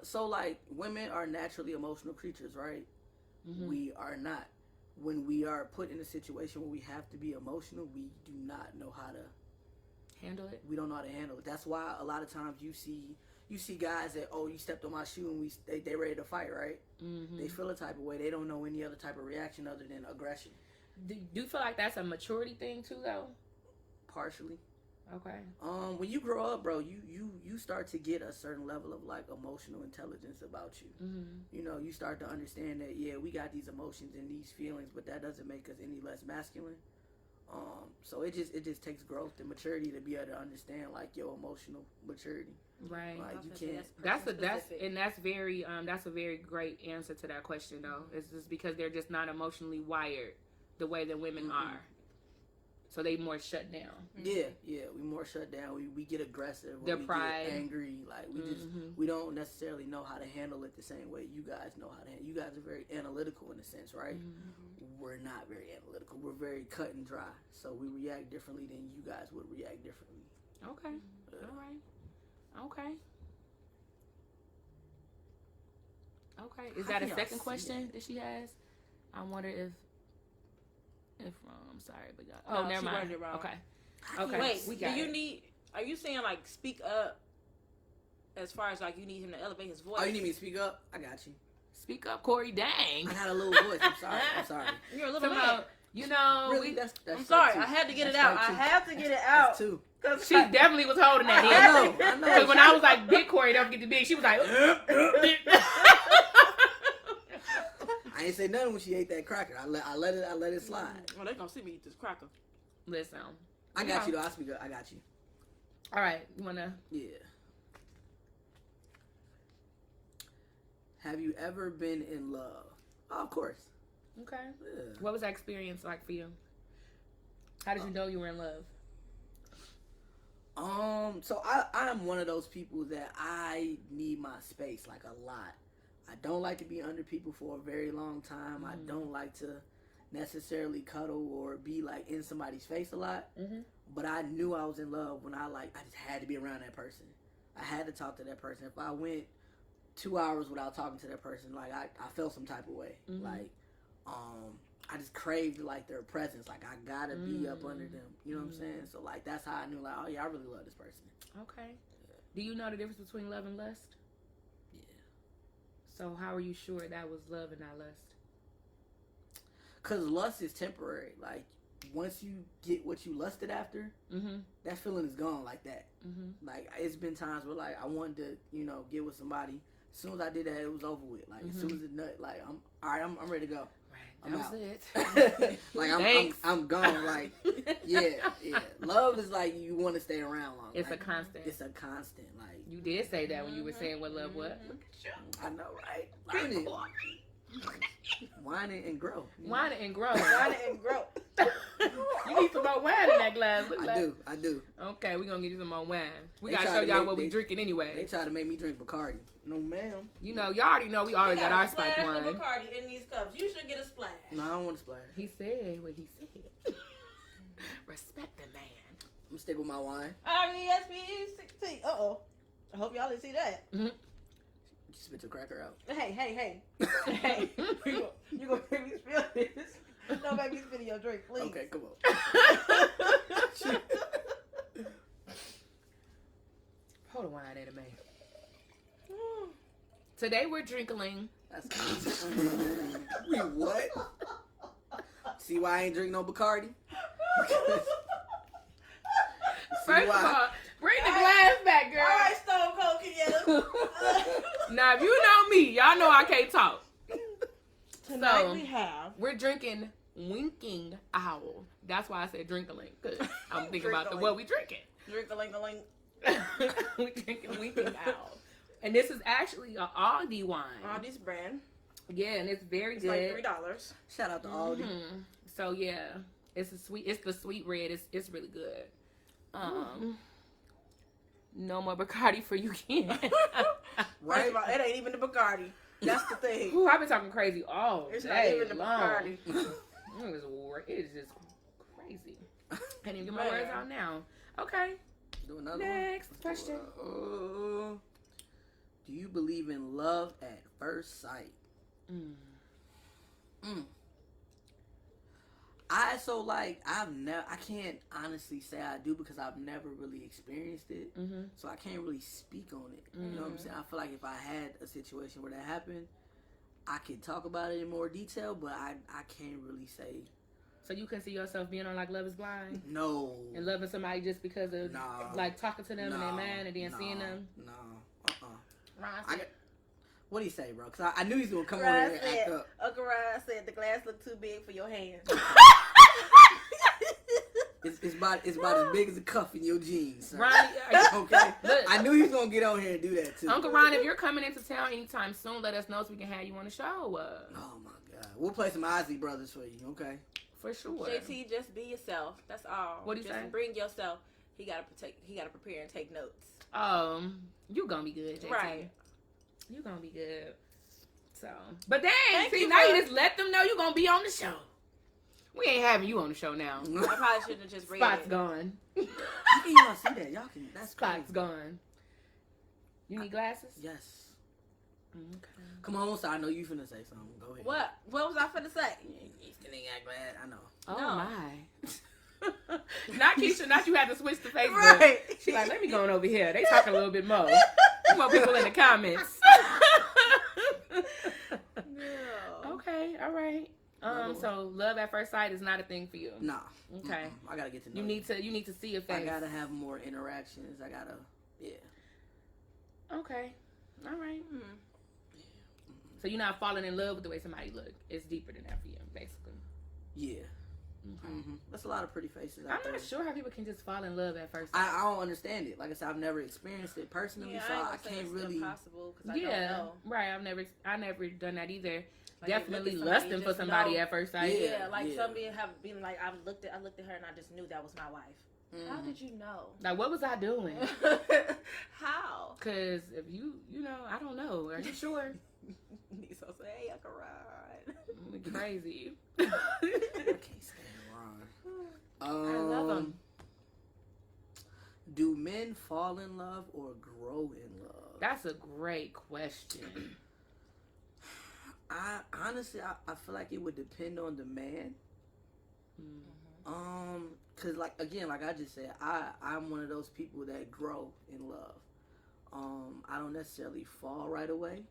So like women are naturally emotional creatures, right? We are not. When we are put in a situation where we have to be emotional, we do not know how to handle it. We don't know how to handle it. That's why a lot of times you see guys that, oh, you stepped on my shoe and they ready to fight, right? They feel a type of way. They don't know any other type of reaction other than aggression. Do you feel like that's a maturity thing too, though? Partially. Okay. When you grow up, bro, you start to get a certain level of like emotional intelligence about you. You know, you start to understand that we got these emotions and these feelings, but that doesn't make us any less masculine. So it just takes growth and maturity to be able to understand like your emotional maturity. Right. Like you can't. That's a very great answer to that question though. It's just because they're just not emotionally wired the way that women are. So they more shut down. Yeah, we more shut down. We get aggressive. Their pride, get angry. Like we don't necessarily know how to handle it the same way you guys know how to handle. You guys are very analytical in a sense, right? We're not very analytical. We're very cut and dry. So we react differently than you guys would react differently. Okay. All right. Okay. Is that a second question that she has? I wonder if I'm sorry, but y'all. Never mind. Okay. Wait, are you saying like speak up as far as like you need him to elevate his voice? Oh, you need me to speak up? I got you. Speak up, Cory. Dang. I had a little voice. I'm sorry. You're a little man. You know, really, that's I'm sorry. I had to get it out. I have to get it out. Too. She definitely was holding that in. I know. Because when I was like, big Cory, don't forget the big, she was like, I ain't say nothing when she ate that cracker. I let it slide. Well, they gonna see me eat this cracker. Listen, I got you though. I speak up. I got you. All right, you wanna? Yeah. Have you ever been in love? Oh, of course. Okay. Yeah. What was that experience like for you? How did you know you were in love? So I'm one of those people that I need my space like a lot. I don't like to be under people for a very long time. I don't like to necessarily cuddle or be like in somebody's face a lot. But I knew I was in love when I just had to be around that person. I had to talk to that person. If I went 2 hours without talking to that person, like I felt some type of way. Like I just craved like their presence. Like I gotta be up under them. You know what I'm saying? So like that's how I knew like, oh yeah, I really love this person. Okay. Do you know the difference between love and lust? Yeah. So how are you sure that was love and not lust? Cause lust is temporary. Like once you get what you lusted after, that feeling is gone like that. Like it's been times where like I wanted to, get with somebody. As soon as I did that, it was over with. Like as soon as it nut, like I'm all right. I'm ready to go. Right. I'm that out. was it. Like I'm gone. Like yeah. Love is like you want to stay around long. It's like, a constant. It's a constant. Like you did say that when you were saying what love was. Look at you. I know, right? Learn it. Wine and grow. Wine and grow. Wine and grow. You need some more wine in that glass. I do. Okay, we're gonna get you some more wine. We They gotta try show to y'all make- what we they- drinking anyway. They try to make me drink Bacardi. No, ma'am. Y'all already know we always got our spiked wine. Bacardi in these cups. You should get a splash. No, I don't want to splash. He said what he said. Respect the man. I'm gonna stick with my wine. RESP16. Uh-oh. I hope y'all didn't see that. You spit your cracker out. Hey. Hey, you gonna make me spill this. Don't make me spill your drink, please. Okay, come on. Hold the wine at me. Today we're drinking. That's Wait, what? See why I ain't drink no Bacardi? First of all, bring the glass back, girl. All right, Stone Cold Kenyatta. Now, if you know me, y'all know I can't talk. Tonight So, we have. We're drinking Winking Owl. That's why I said drink-a-ling, because I'm thinking about what we drinking. Drink-a-ling-a-ling. We're drinking Winking Owl. And this is actually an Aldi wine. Aldi's brand. Yeah, and it's very It's good. like $3. Shout out to Aldi. So yeah, it's the sweet red. It's really good. No more Bacardi for you, Ken. Right? First of all, it ain't even the Bacardi. That's the thing. Ooh, I've been talking crazy all It's day not even the long. Bacardi. It's just crazy. Can't even get my words out now. Okay. Do another Next one. question. Do you believe in love at first sight? I can't honestly say I do because I've never really experienced it. So I can't really speak on it. You know what I'm saying? I feel like if I had a situation where that happened, I could talk about it in more detail, but I can't really say. So you can see yourself being on like Love is Blind? No. And loving somebody just because of like talking to them in their mind and then seeing them? No. Ron, what do you say, bro? Because I knew he was going to come over Ryan here and act up. Uncle Ryan said the glass looked too big for your hands. It's about as big as a cuff in your jeans. Sir. Ron, Okay? Look. I knew he was going to get on here and do that, too. Uncle Ron, if you're coming into town anytime soon, let us know so we can have you on the show. Oh, my God. We'll play some Ozzy Brothers for you, okay? For sure. JT, just be yourself. That's all. What do you say? Just bring yourself. He gotta prepare and take notes. You gonna be good, JT. Right. You gonna be good. So, but dang, Thank see you now for- you just let them know you gonna be on the show. We ain't having you on the show now. I probably shouldn't have just read Spot's it. gone. How can y'all see that? Y'all can. That's crazy. Spot's gone. You need glasses? Yes. Okay. Come on, so I know you finna say something. Go ahead. What? What was I finna say? You still ain't got glad. I know. Oh No. my. Not Keisha, not you had to switch to Facebook. Right. She like, let me go on over here. They talking a little bit more. More people in the comments. No. Okay, all right. So love at first sight is not a thing for you. Nah. Okay. I gotta get to know You need to see your face. I gotta have more interactions. Yeah. Okay. All right. Hmm. So you're not falling in love with the way somebody look. It's deeper than that for you, basically. Yeah. Okay. That's a lot of pretty faces out I'm there. not sure how people can just fall in love at first sight. I don't understand it. Like I said, I've never experienced it personally, Yeah, so I, I can't really. Impossible because I don't know. Right. I never done that either. definitely lusting for somebody at first sight. Yeah, like somebody have been like, I looked at her and I just knew that was my wife. Mm-hmm. How did you know? Like, what was I doing? How? Because if you know, I don't know. Are you sure? Niso say, hey, I can ride. Crazy. I can't stand Ron. I love him. Do men fall in love or grow in love? That's a great question. I honestly feel like it would depend on the man. Mm-hmm. Cause like I just said, I'm one of those people that grow in love. I don't necessarily fall right away.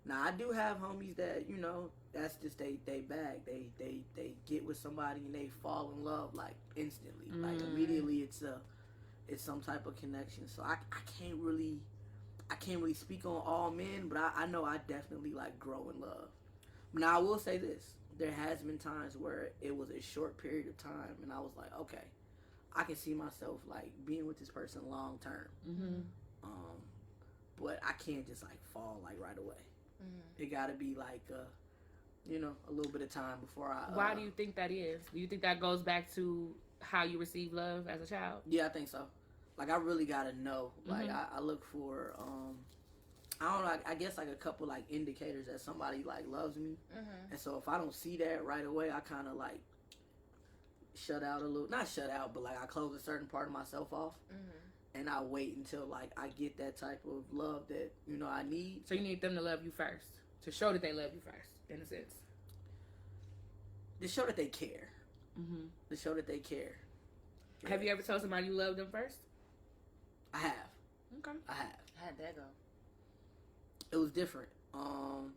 Now I do have homies that, you know, that's just they bag. They get with somebody and they fall in love like instantly. Like immediately it's some type of connection. So I can't really speak on all men, but I know I definitely like grow in love. Now I will say this. There has been times where it was a short period of time and I was like, okay, I can see myself like being with this person long term. Mm-hmm. But I can't just like fall like right away. Mm-hmm. It gotta be like a little bit of time before I Why do you think that is? Do you think that goes back to how you receive love as a child? Yeah, I think so. Like I really gotta know. Like I look for I don't know, I guess like a couple like indicators that somebody like loves me. Mm-hmm. And so if I don't see that right away, I kind of like shut out a little, not shut out, but like I close a certain part of myself off. Mm-hmm. And I wait until like I get that type of love that, you know, I need. So you need them to love you first, to show that they love you first, in a sense. To show that they care. Mm-hmm. To show that they care. Have you ever told somebody you loved them first? I have. Okay. I have. How'd that go? It was different.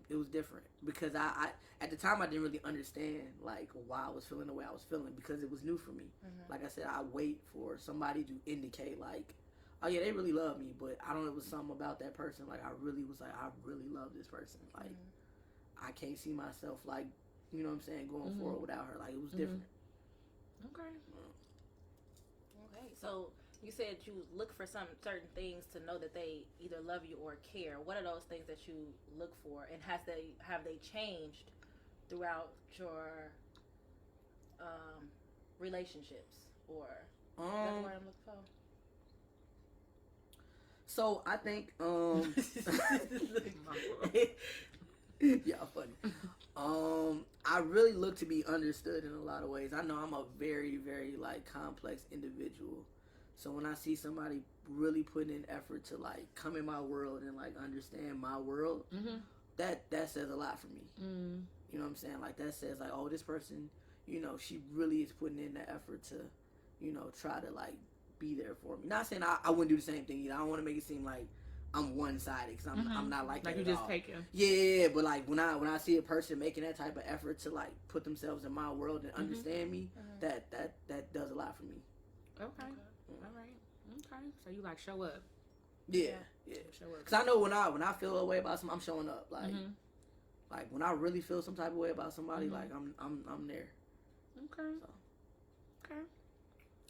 It was different because I at the time I didn't really understand like why I was feeling the way I was feeling because it was new for me. Mm-hmm. Like I said, I wait for somebody to indicate like, oh yeah, they really love me, but I don't know, it was something about that person. Like I really was like, I really love this person. Like I can't see myself like, you know what I'm saying, going forward without her. Like it was different. Okay. Okay. So you said you look for some certain things to know that they either love you or care. What are those things that you look for, and have they changed throughout your relationships, or that's what I'm looking for? So I think yeah, funny. I really look to be understood in a lot of ways. I know I'm a very, very like complex individual. So when I see somebody really putting in effort to like come in my world and like understand my world, that says a lot for me. Mm. You know what I'm saying? Like that says like, oh, this person, you know, she really is putting in the effort to, you know, try to like be there for me. Not saying I wouldn't do the same thing either. I don't want to make it seem like I'm one-sided because I'm not like that you at just all. take him. Yeah, but like when I see a person making that type of effort to like put themselves in my world and understand me, that does a lot for me. Okay. All right. Okay. So you like show up. Yeah. Show up. Cause I know when I feel a way about something, I'm showing up. Like, like when I really feel some type of way about somebody, like I'm there. Okay. So. Okay.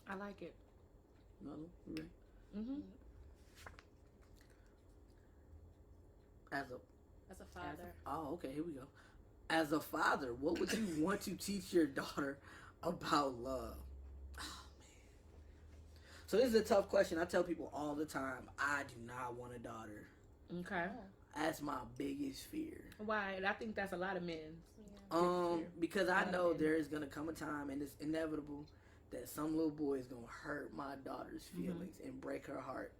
I like it. No, you ready? As a father. Oh, okay. Here we go. As a father, what would you want to teach your daughter about love? So this is a tough question. I tell people all the time, I do not want a daughter. Okay. That's my biggest fear. Why? And I think that's a lot of men. Yeah. Because I know there is going to come a time, and it's inevitable, that some little boy is going to hurt my daughter's feelings and break her heart.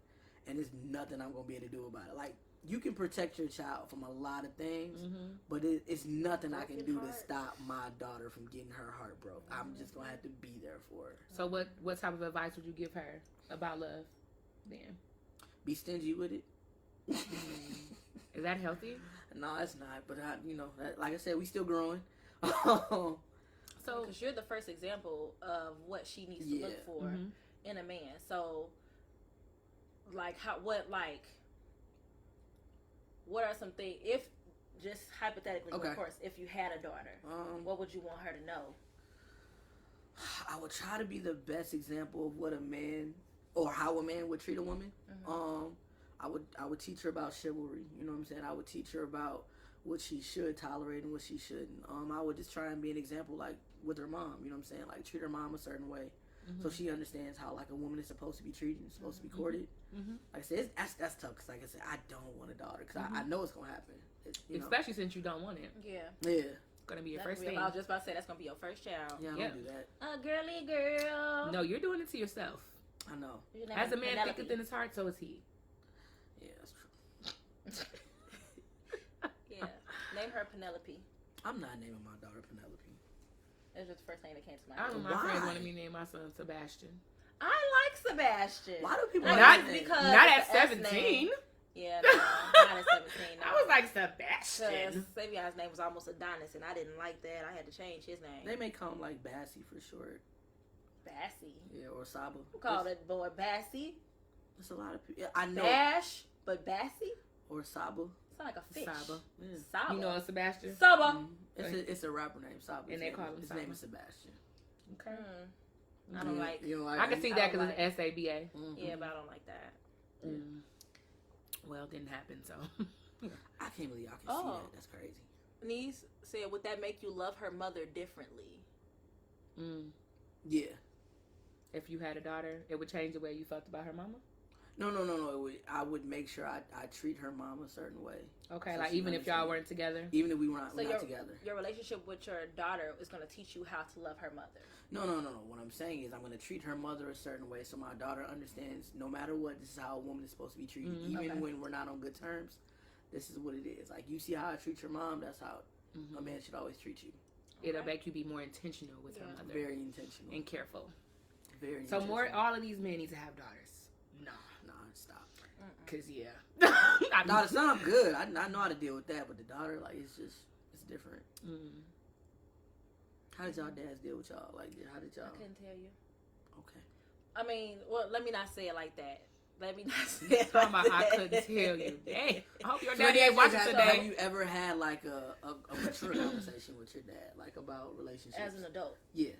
And there's nothing I'm going to be able to do about it. Like, you can protect your child from a lot of things, but it's nothing I can do to stop my daughter from getting her heart broke. I'm just going to have to be there for her. So what type of advice would you give her about love then? Be stingy with it. Is that healthy? No, it's not. But, like I said, we still growing. So, because you're the first example of what she needs to look for in a man. So, what are some things, if, just hypothetically, of course, if you had a daughter, what would you want her to know? I would try to be the best example of what a man, or how a man would treat a woman. I would teach her about chivalry. You know what I'm saying? I would teach her about what she should tolerate and what she shouldn't. I would just try and be an example, like with her mom. You know what I'm saying? Like treat her mom a certain way, so she understands how like a woman is supposed to be treated, and supposed to be courted. Like I said, that's tough because like I said, I don't want a daughter because I know it's gonna happen. Especially since you don't want it. Yeah. It's gonna be your first thing. I was just about to say that's gonna be your first child. Yeah, I don't do that. A girly girl. No, you're doing it to yourself. I know. As a man thinketh in his heart, so is he. Yeah, that's true. Yeah. Name her Penelope. I'm not naming my daughter Penelope. That's just the first thing that came to my I head. don't know, my friends wanted me to name my son Sebastian. I like Sebastian. Why do people Not because not at the S 17. name. Yeah, no, not at 17. No. I was like Sebastian. Savion's name was almost Adonis, and I didn't like that. I had to change his name. They may call him like Bassie for short. Bassie. Yeah, or Saba. Who called that boy Bassie? There's a lot of people. Yeah, I know. Bash, but Bassie? Or Saba. Sound like a fish. Saba. Yeah. Saba. You know a Sebastian? Saba. It's a rapper named Saba. And they call him his Saba. name is Sebastian. Okay. I don't like. You know, I can see that because it's SABA. Yeah, but I don't like that. Well, it didn't happen, so. I can't believe y'all can see that. That's crazy. Niece said, would that make you love her mother differently? Yeah. If you had a daughter, it would change the way you felt about her mama? No. I would make sure I treat her mom a certain way. Okay, So like she even if y'all weren't together? Even if we're not together. Your relationship with your daughter is going to teach you how to love her mother. No. What I'm saying is I'm going to treat her mother a certain way so my daughter understands no matter what, this is how a woman is supposed to be treated. Even when we're not on good terms, this is what it is. Like, you see how I treat your mom, that's how a man should always treat you. It'll make you be more intentional with her mother. Very intentional. And careful. Very So intentional. all of these men need to have daughters. Nah, stop. Because, yeah. No, the son, I'm good. I know how to deal with that, but the daughter, like, it's different. How did y'all dads deal with y'all? Like, how did y'all? I couldn't tell you. Okay. I mean, well, let me not say it like that. Let me not say it like Talking about that. I couldn't tell you. Dang. I hope your So daddy ain't watching have today. you ever had, like, a mature conversation with your dad, like, about relationships? As an adult. Yeah.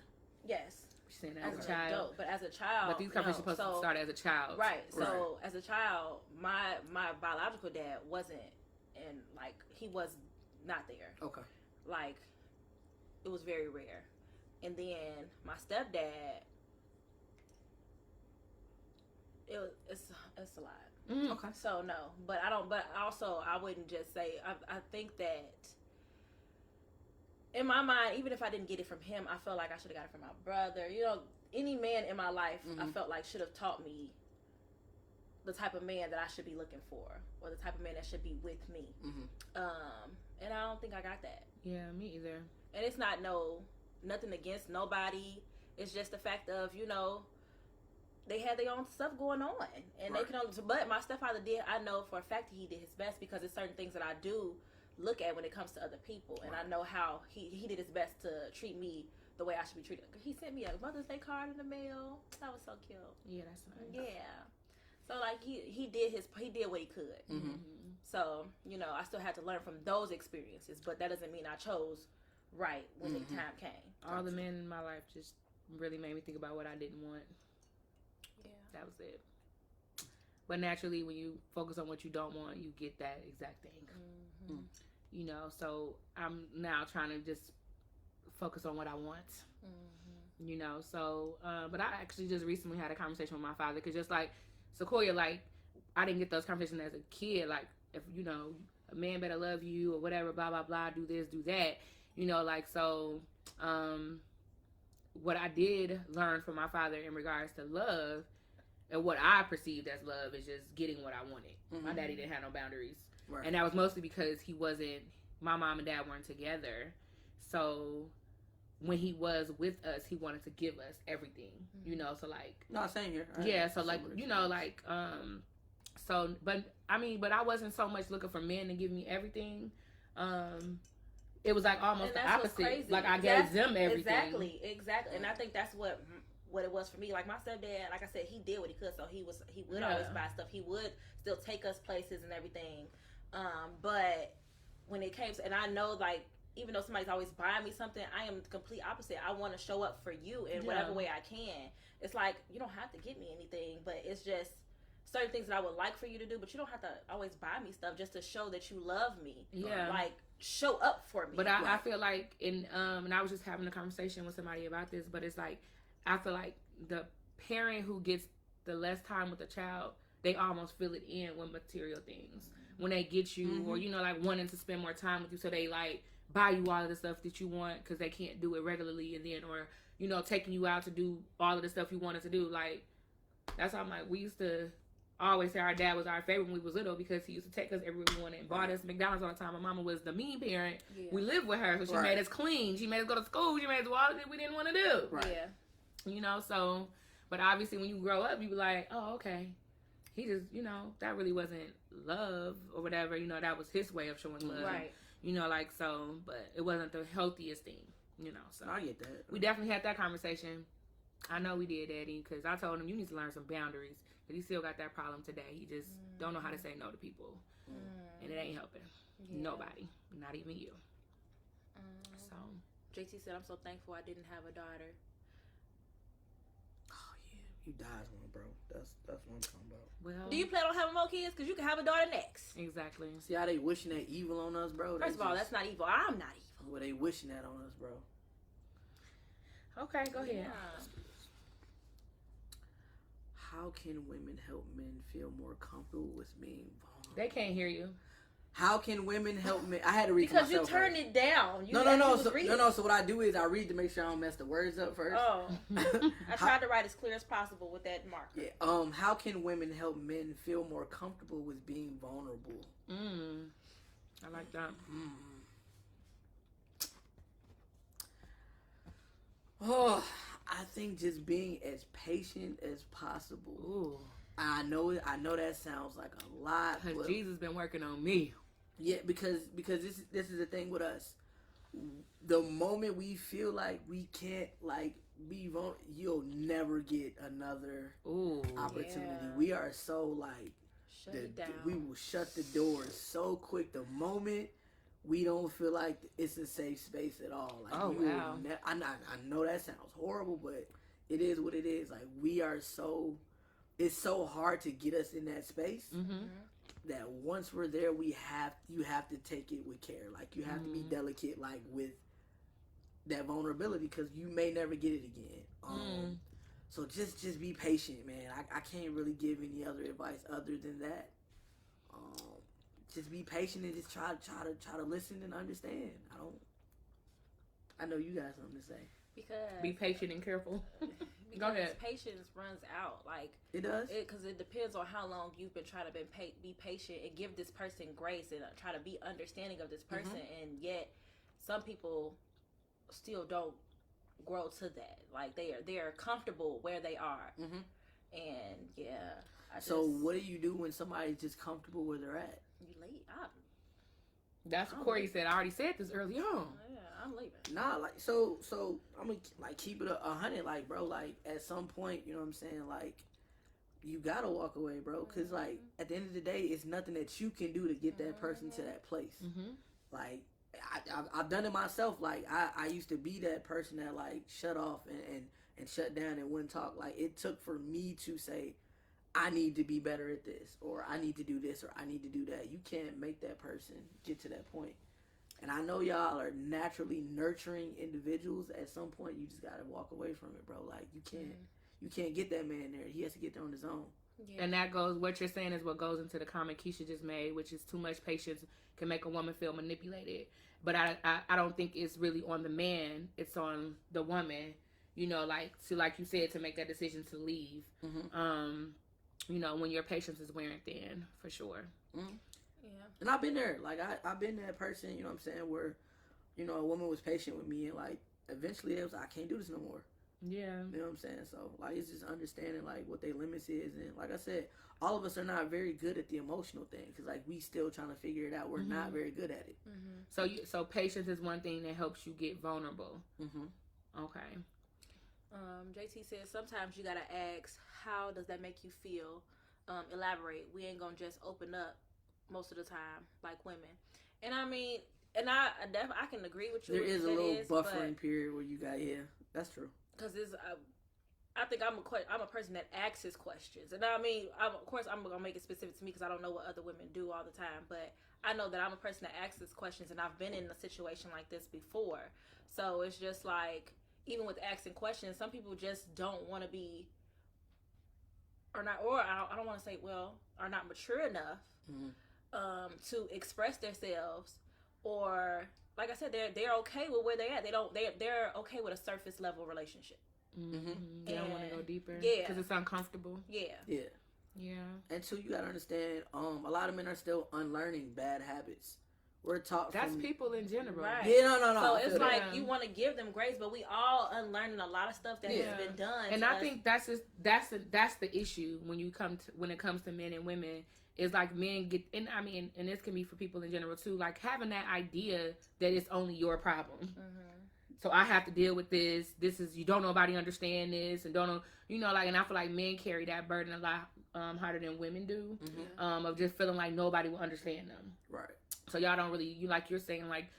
yes. She's saying As as an a child. adult, but as a child, But these conversations are supposed to start as a child. Right. So as a child, my biological dad wasn't, and like he was not there. Okay. Like it was very rare. And then my stepdad, it's a lot. Okay. So no, but I don't. But also, I wouldn't just say. I think that in my mind, even if I didn't get it from him, I felt like I should have got it from my brother. You know, any man in my life, I felt like should have taught me the type of man that I should be looking for, or the type of man that should be with me. And I don't think I got that. Yeah, me either. And it's not nothing against nobody. It's just the fact of, you know, they had their own stuff going on, and they can only. But my stepfather did. I know for a fact that he did his best, because there's certain things that I do look at when it comes to other people, and I know how he did his best to treat me the way I should be treated. He sent me a Mother's Day card in the mail. That was so cute. Yeah, that's nice. Yeah. So like he did what he could. So, you know, I still had to learn from those experiences, but that doesn't mean I chose right when the time came. All the men in my life just really made me think about what I didn't want. Yeah. That was it. But naturally, when you focus on what you don't want, you get that exact thing. You know, so I'm now trying to just focus on what I want. You know, so, but I actually just recently had a conversation with my father, because just like Sequoia, like, I didn't get those conversations as a kid. Like, if, you know, a man better love you or whatever, blah, blah, blah, do this, do that. You know, like, so, what I did learn from my father in regards to love, and what I perceived as love, is just getting what I wanted. My daddy didn't have no boundaries. Right. And that was mostly because my mom and dad weren't together. So when he was with us, he wanted to give us everything, you know, so like. No, same here. Yeah, so like, you know, like, so, but I wasn't so much looking for men to give me everything. It was like almost the opposite. Like, I gave them everything. Exactly. And I think that's what it was for me. Like, my stepdad, like I said, he did what he could, so he would always buy stuff. He would still take us places and everything. But when it came to, and I know, like, even though somebody's always buying me something, I am the complete opposite. I want to show up for you in whatever way I can. It's like, you don't have to get me anything, but it's just certain things that I would like for you to do, but you don't have to always buy me stuff just to show that you love me. Yeah. Like, show up for me. But I feel like, and I was just having a conversation with somebody about this, but it's like, I feel like the parent who gets the less time with the child, they almost fill it in with material things. When they get you, or, you know, like, wanting to spend more time with you, so they, like, buy you all of the stuff that you want because they can't do it regularly, and then, or, you know, taking you out to do all of the stuff you wanted to do. Like, that's how I'm like, we used to always say our dad was our favorite when we was little because he used to take us everywhere we wanted and bought us McDonald's all the time. My mama was the mean parent. Yeah. We lived with her, so she made us clean. She made us go to school. She made us do all the things we didn't want to do. Right. Yeah. You know, so, but obviously when you grow up, you be like, oh, okay. He just, you know, that really wasn't love or whatever. You know, that was his way of showing love. Right. You know, like, so, but it wasn't the healthiest thing, you know, so. I get that. We definitely had that conversation. I know we did, Daddy, because I told him you need to learn some boundaries. But he still got that problem today. He just don't know how to say no to people. And it ain't helping. Yeah. Nobody. Not even you. So. JT said, I'm so thankful I didn't have a daughter. Oh, yeah. You died one, bro. That's what I'm talking about. Well, do you plan on having more kids? Because you can have a daughter next. Exactly. See how they wishing that evil on us, bro? First of all, that's not evil. I'm not evil. Well, they wishing that on us, bro. Okay, go ahead. Yeah. How can women help men feel more comfortable with being vulnerable? They can't hear you. How can women help men? I had to read because myself you turned first. it down. No. So what I do is I read to make sure I don't mess the words up first. Oh, I tried to write as clear as possible with that marker. Yeah. How can women help men feel more comfortable with being vulnerable? I like that. Oh, I think just being as patient as possible. Ooh. I know that sounds like a lot. Because Jesus been working on me. Yeah, because this is the thing with us. The moment we feel like we can't be vulnerable, you'll never get another opportunity. Yeah. We are so shut it down. We will shut the doors so quick the moment we don't feel like it's a safe space at all. Like, wow. I know that sounds horrible, but it is what it is. Like, we are it's so hard to get us in that space that once we're there, you have to take it with care. Like, you have to be delicate, like, with that vulnerability, because you may never get it again. So just be patient, man. I can't really give any other advice other than that. Just be patient and just try to listen and understand. I know you got something to say. Because be patient and careful. Go ahead. Patience runs out. Like, it does. Because it depends on how long you've been trying to be patient and give this person grace and try to be understanding of this person, and yet some people still don't grow to that. Like, they are comfortable where they are, and so what do you do when somebody's just comfortable where they're at? You leave. That's what Cory said. I already said this early on. Yeah, I'm leaving. Nah, like, so I'm gonna keep it 100, like, bro, like, at some point, you know what I'm saying, like, you gotta walk away, bro, because like, at the end of the day, it's nothing that you can do to get that person to that place. Like, I've done it myself. Like, I used to be that person that, like, shut off and shut down and wouldn't talk. Like, it took for me to say, I need to be better at this, or I need to do this, or I need to do that. You can't make that person get to that point. And I know y'all are naturally nurturing individuals. At some point, you just gotta walk away from it, bro. Like, you can't get that man there. He has to get there on his own. Yeah. And that goes, what you're saying is what goes into the comment Keisha just made, which is too much patience can make a woman feel manipulated. But I don't think it's really on the man. It's on the woman, you know, like you said, to make that decision to leave. You know, when your patience is wearing thin, for sure. Yeah. And I've been there. Like, I've been that person, you know what I'm saying, where, you know, a woman was patient with me, and, like, eventually it was, I can't do this no more. Yeah. You know what I'm saying? So, like, it's just understanding, like, what their limits is. And, like I said, all of us are not very good at the emotional thing, because, like, we still trying to figure it out. We're not very good at it. So patience is one thing that helps you get vulnerable. Okay. JT says sometimes you gotta ask, how does that make you feel? Elaborate. We ain't gonna just open up most of the time like women. And I mean, and I can agree with you. There is a little buffering period where you got, that's true. Because I think I'm a person that asks questions, and I mean, of course, I'm gonna make it specific to me because I don't know what other women do all the time. But I know that I'm a person that asks questions, and I've been in a situation like this before. So it's just like, even with asking questions, some people just don't want to be, or not, or I don't want to say, well, are not mature enough to express themselves, or like I said, they're okay with where they at. They're okay with a surface level relationship. They don't want to go deeper. Yeah. Because it's uncomfortable. Yeah. And two, you gotta understand, a lot of men are still unlearning bad habits. We're taught that's people in general. Right. Yeah, no. So it's like you want to give them grace, but we all unlearning a lot of stuff that has been done. And I think that's the issue when it comes to men and women. Is like men get, and I mean, and this can be for people in general too, like having that idea that it's only your problem. So I have to deal with this. This is, you don't nobody understand this, and don't know, like, and I feel like men carry that burden a lot harder than women do, of just feeling like nobody will understand them. Right. So y'all don't really, like you're saying, like,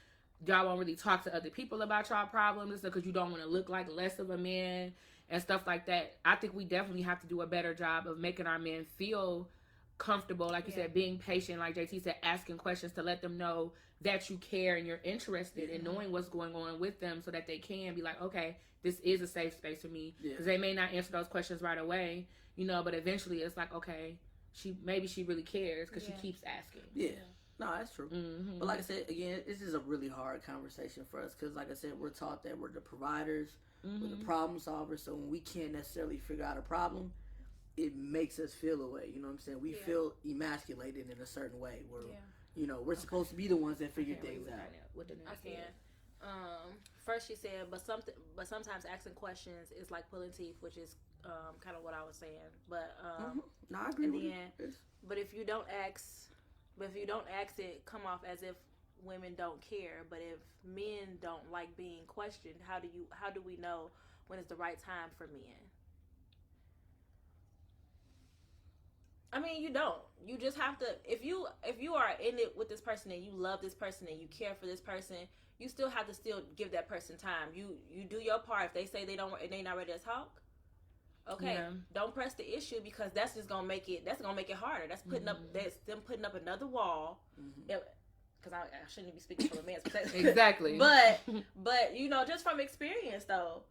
y'all won't really talk to other people about y'all problems because you don't want to look like less of a man and stuff like that. I think we definitely have to do a better job of making our men feel comfortable, like you said, being patient, like JT said, asking questions to let them know that you care and you're interested in knowing what's going on with them, so that they can be like, okay, this is a safe space for me, because they may not answer those questions right away, but eventually it's like, okay, she really cares because she keeps asking. No, that's true. But like I said, again, this is a really hard conversation for us because, like I said, we're taught that we're the providers, we're the problem solvers, so when we can't necessarily figure out a problem, it makes us feel a way, you know what I'm saying? We feel emasculated in a certain way where, we're supposed to be the ones that figure things out. I can. First she said, but sometimes asking questions is like pulling teeth, which is kind of what I was saying. But no, I agree with you. But if you don't ask it come off as if women don't care. But if men don't like being questioned, how do we know when it's the right time for men? I mean, you don't. You just have to. If you are in it with this person and you love this person and you care for this person, you still have to give that person time. You do your part. If they say they not ready to talk, okay, don't press the issue, because that's just gonna make it. That's gonna make it harder. That's them putting up another wall. Because I shouldn't be speaking from a man's perspective. Exactly. But just from experience though.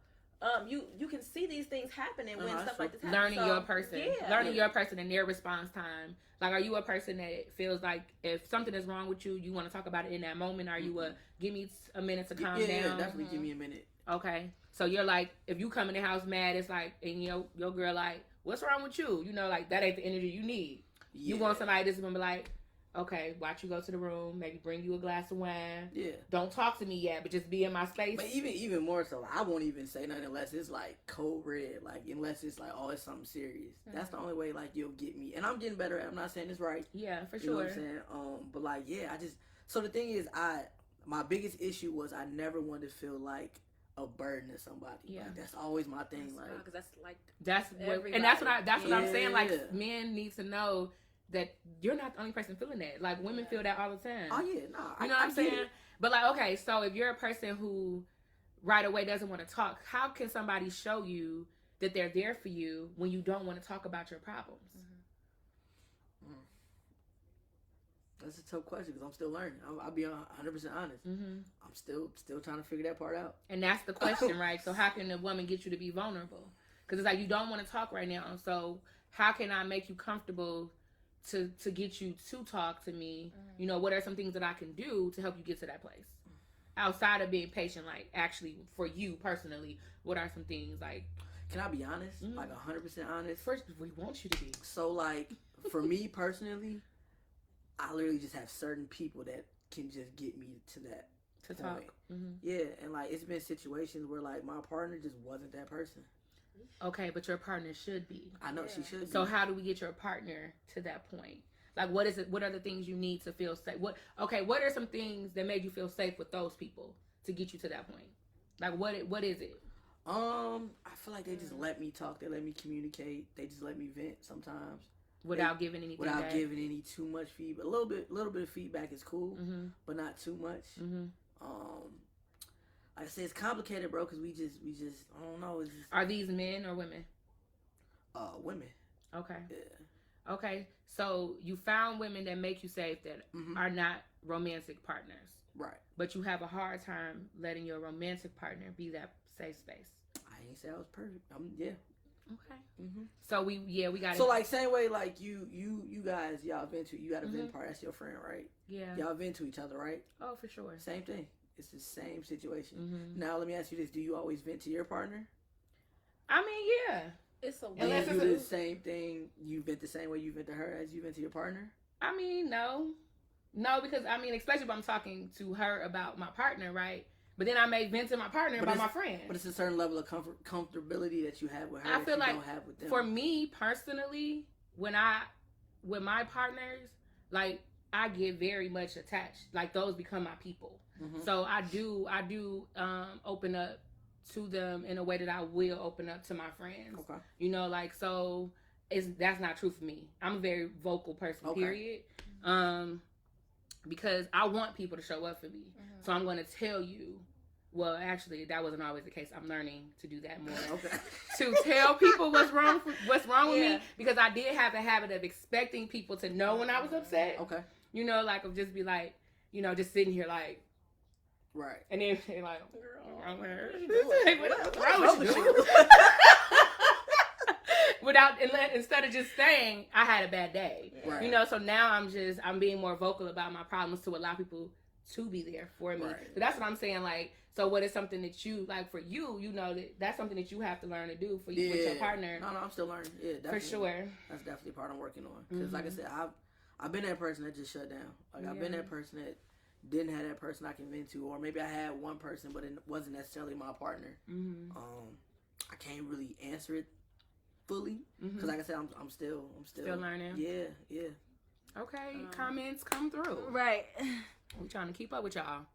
You can see these things happening when stuff like this happens. Learning your person. Learning your person and their response time. Like, are you a person that feels like if something is wrong with you, you want to talk about it in that moment? Are you give me a minute to calm down? Yeah, definitely give me a minute. Okay. So you're like, if you come in the house mad, it's like, and your girl like, what's wrong with you? Like, that ain't the energy you need. You want somebody that's going to be like, okay, watch you go to the room, maybe bring you a glass of wine. Yeah. Don't talk to me yet, but just be in my space. But even more so, I won't even say nothing unless it's like cold red, like unless it's like, oh, it's something serious. That's the only way like you'll get me. And I'm getting better at it. I'm not saying it's right. Yeah, for sure. You know what I'm saying? But like, so the thing is, my biggest issue was I never wanted to feel like a burden to somebody. Yeah. Like, that's always my thing. Because that's what I'm saying. Like, men need to know that you're not the only person feeling that. Like, women feel that all the time. Oh, yeah, no. You know what I'm saying? But, like, okay, so if you're a person who right away doesn't want to talk, how can somebody show you that they're there for you when you don't want to talk about your problems? That's a tough question because I'm still learning. I'll be 100% honest. I'm still trying to figure that part out. And that's the question, right? So how can a woman get you to be vulnerable? Because it's like, you don't want to talk right now. So how can I make you comfortable to get you to talk to me? What are some things that I can do to help you get to that place? Outside of being patient, like, actually, for you personally, what are some things, like... Can I be honest? Like, 100% honest? First, we want you to be. So, like, for me personally, I literally just have certain people that can just get me to that point. Talk. Yeah, and, like, it's been situations where, like, my partner just wasn't that person. Okay, but your partner should be. I know she should be. So how do we get your partner to that point? Like, what is it? What are the things you need to feel safe? What are some things that made you feel safe with those people to get you to that point? Like, what is it? I feel like they just let me talk. They let me communicate. They just let me vent sometimes. Without giving anything back. Giving any too much feedback. A little bit of feedback is cool, but not too much. Like I said, it's complicated, bro, because we just I don't know. Are these men or women? Women. Okay. Yeah. Okay. So you found women that make you safe that are not romantic partners. Right. But you have a hard time letting your romantic partner be that safe space. I ain't say I was perfect. Yeah. Okay. Mm-hmm. So we got it. So like same way like you guys y'all vent to you got a vent part. That's your friend, right? Yeah. Y'all vent to each other, right? Oh, for sure. Same thing. It's the same situation. Mm-hmm. Now let me ask you this: do you always vent to your partner? I mean, yeah. It's a and you do the same thing. You vent the same way you vent to her as you vent to your partner. I mean, no, because I mean, especially if I'm talking to her about my partner, right? But then I may vent to my partner about my friend. But it's a certain level of comfortability that you have with her. I feel like don't have with them. For me personally, with my partners, like I get very much attached. Like those become my people. Mm-hmm. So I do open up to them in a way that I will open up to my friends. Okay. You know, like so that's not true for me. I'm a very vocal person, period. Because I want people to show up for me. Mm-hmm. So I'm going to tell you. Well, actually, that wasn't always the case. I'm learning to do that more. To tell people what's wrong with me, because I did have the habit of expecting people to know when I was upset. Okay. You know, like of just be like, you know, just sitting here like, right. And then they're like, girl, I'm here. What's wrong with you? Instead of just saying I had a bad day. Right. You know, so now I'm being more vocal about my problems to allow people to be there for me. Right. So that's what I'm saying. Like, so what is something that you like for you? You know that's something that you have to learn to do for you with your partner. No, I'm still learning. Yeah, definitely. For sure. That's definitely part I'm working on. Because, like I said, I've been that person that just shut down. Like I've been that person that didn't have that person I can vent to, or maybe I had one person, but it wasn't necessarily my partner. Mm-hmm. I can't really answer it fully because, like I said, I'm still learning. Yeah. Okay, comments come through. Right. We trying to keep up with y'all.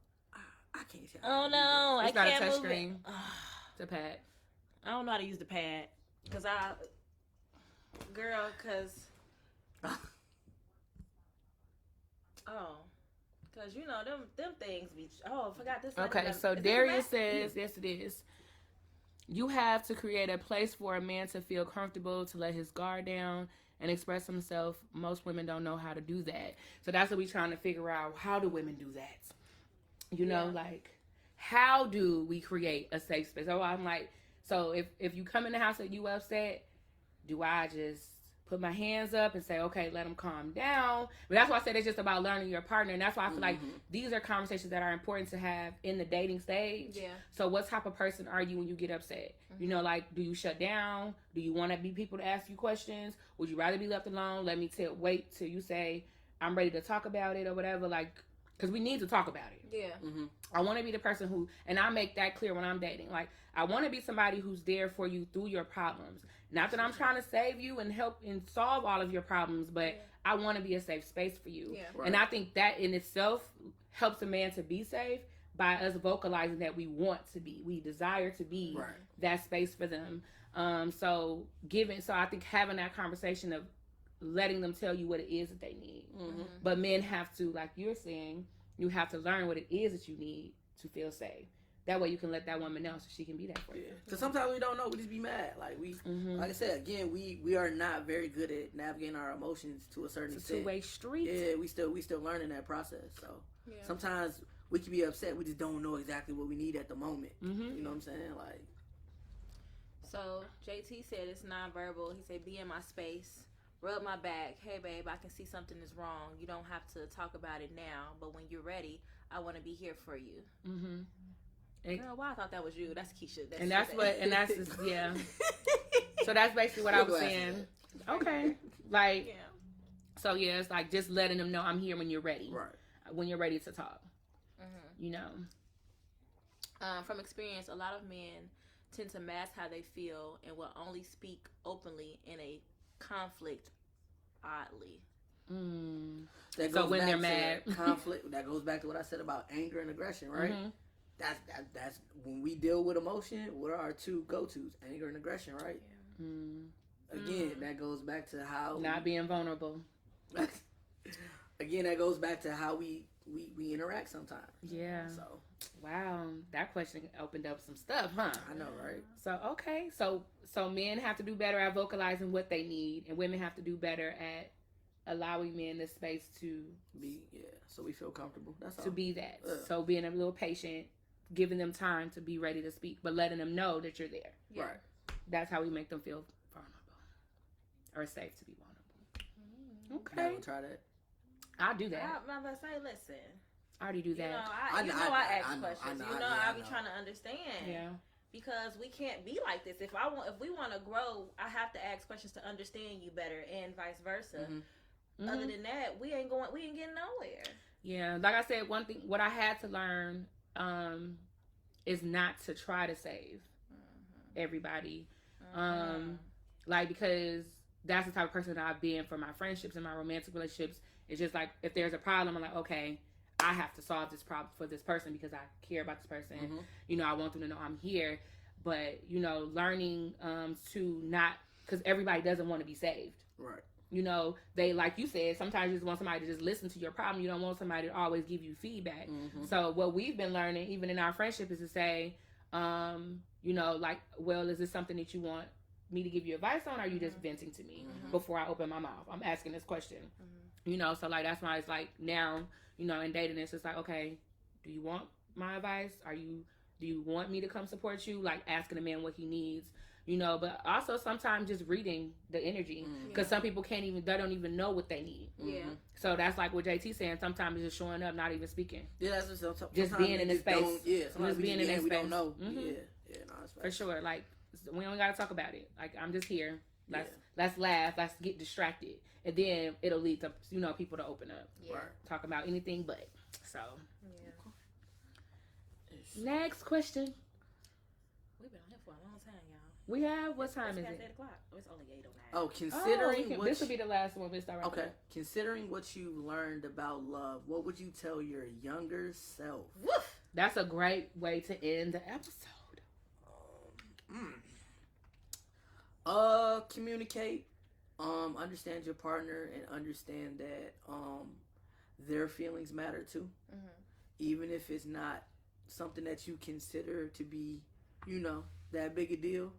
I can't tell. Oh no, I can't touch move screen. It. It's a pad. I don't know how to use the pad because because you know them things be. Oh, I forgot this. Okay, so Darius says, yes, it is. You have to create a place for a man to feel comfortable, to let his guard down and express himself. Most women don't know how to do that. So that's what we're trying to figure out. How do women do that? You know, like, how do we create a safe space? So I'm like, so if you come in the house and you upset, do I just put my hands up and say, okay, let them calm down? But that's why I said it's just about learning your partner. And that's why I feel like these are conversations that are important to have in the dating stage. Yeah. So what type of person are you when you get upset? Mm-hmm. You know, like, do you shut down? Do you want to be people to ask you questions? Would you rather be left alone? Let me wait till you say, I'm ready to talk about it or whatever. Like, because we need to talk about it. Yeah. Mm-hmm. I want to be the person who, and I make that clear when I'm dating. Like, I want to be somebody who's there for you through your problems. Not that I'm trying to save you and help and solve all of your problems, but I want to be a safe space for you. Yeah. Right. And I think that in itself helps a man to be safe by us vocalizing that we want to be, we desire to be that space for them. So I think having that conversation of letting them tell you what it is that they need. Mm-hmm. But men have to, like you're saying, you have to learn what it is that you need to feel safe. That way you can let that woman know so she can be there for you. Because sometimes we don't know. We just be mad. Like like I said, again, we are not very good at navigating our emotions to a certain extent. It's a two-way street. Yeah, we still learning that process. So sometimes we can be upset. We just don't know exactly what we need at the moment. Mm-hmm. You know what I'm saying? Like. So JT said it's nonverbal. He said, be in my space. Rub my back. Hey, babe, I can see something is wrong. You don't have to talk about it now, but when you're ready, I want to be here for you. Mm-hmm. Girl, why I thought that was you? That's Keisha. Yeah. So that's basically what I was saying. Okay. Like, so yeah, it's like just letting them know I'm here when you're ready. Right. When you're ready to talk. Mm-hmm. You know. From experience, a lot of men tend to mask how they feel and will only speak openly in a conflict, oddly. So when they're mad, conflict. That goes back to what I said about anger and aggression, right? Mm-hmm. That's when we deal with emotion. What are our two go-tos? Anger and aggression, right? Yeah. Again, that goes back to how not being vulnerable. Again, that goes back to how we we interact sometimes. Yeah. So wow, that question opened up some stuff, huh? I know, right? So okay, so men have to do better at vocalizing what they need, and women have to do better at allowing men the space to be so we feel comfortable. That's all. To be that. So being a little patient, giving them time to be ready to speak, but letting them know that you're there. Yeah. Right. That's how we make them feel vulnerable or safe to be vulnerable. Okay. Never try that. I'll do that. I'm about to say, listen. I already do that. I ask questions. I be trying to understand. Yeah. Because we can't be like this. If we want to grow, I have to ask questions to understand you better, and vice versa. Mm-hmm. Other than that, we ain't getting nowhere. Yeah, like I said, one thing what I had to learn is not to try to save everybody. Like, because that's the type of person that I've been for my friendships and my romantic relationships. It's just like, if there's a problem, I'm like, okay, I have to solve this problem for this person because I care about this person. Mm-hmm. You know, I want them to know I'm here. But, you know, learning to not, because everybody doesn't want to be saved. Right. You know, they, like you said, sometimes you just want somebody to just listen to your problem. You don't want somebody to always give you feedback. Mm-hmm. So what we've been learning, even in our friendship, is to say, you know, like, well, is this something that you want me to give you advice on, or are you just venting to me before I open my mouth? I'm asking this question. You know, so, like, that's why it's like now, you know, in dating, it's just like, okay, do you want my advice? Do you want me to come support you? Like, asking a man what he needs, you know, but also sometimes just reading the energy, because some people they don't even know what they need. Yeah. So that's like what JT saying. Sometimes it's just showing up, not even speaking. Yeah, that's just just being in the space. Just being in that space. We don't know. Mm-hmm. Yeah, no, that's for sure. Like, we don't gotta talk about it. Like, I'm just here. Let's laugh. Let's get distracted, and then it'll lead to, you know, people to open up. Yeah. Talk about anything but. So. Yeah. Next question. We've been on here for a long time, y'all. We have. What time is it? 8 o'clock. Oh, it's only 8:09. Oh, considering this will be the last one. We'll start right okay. There. Considering what you learned about love, what would you tell your younger self? Woof. That's a great way to end the episode. Communicate. Understand your partner and understand that their feelings matter too. Mm-hmm. Even if it's not something that you consider to be, you know, that big a deal,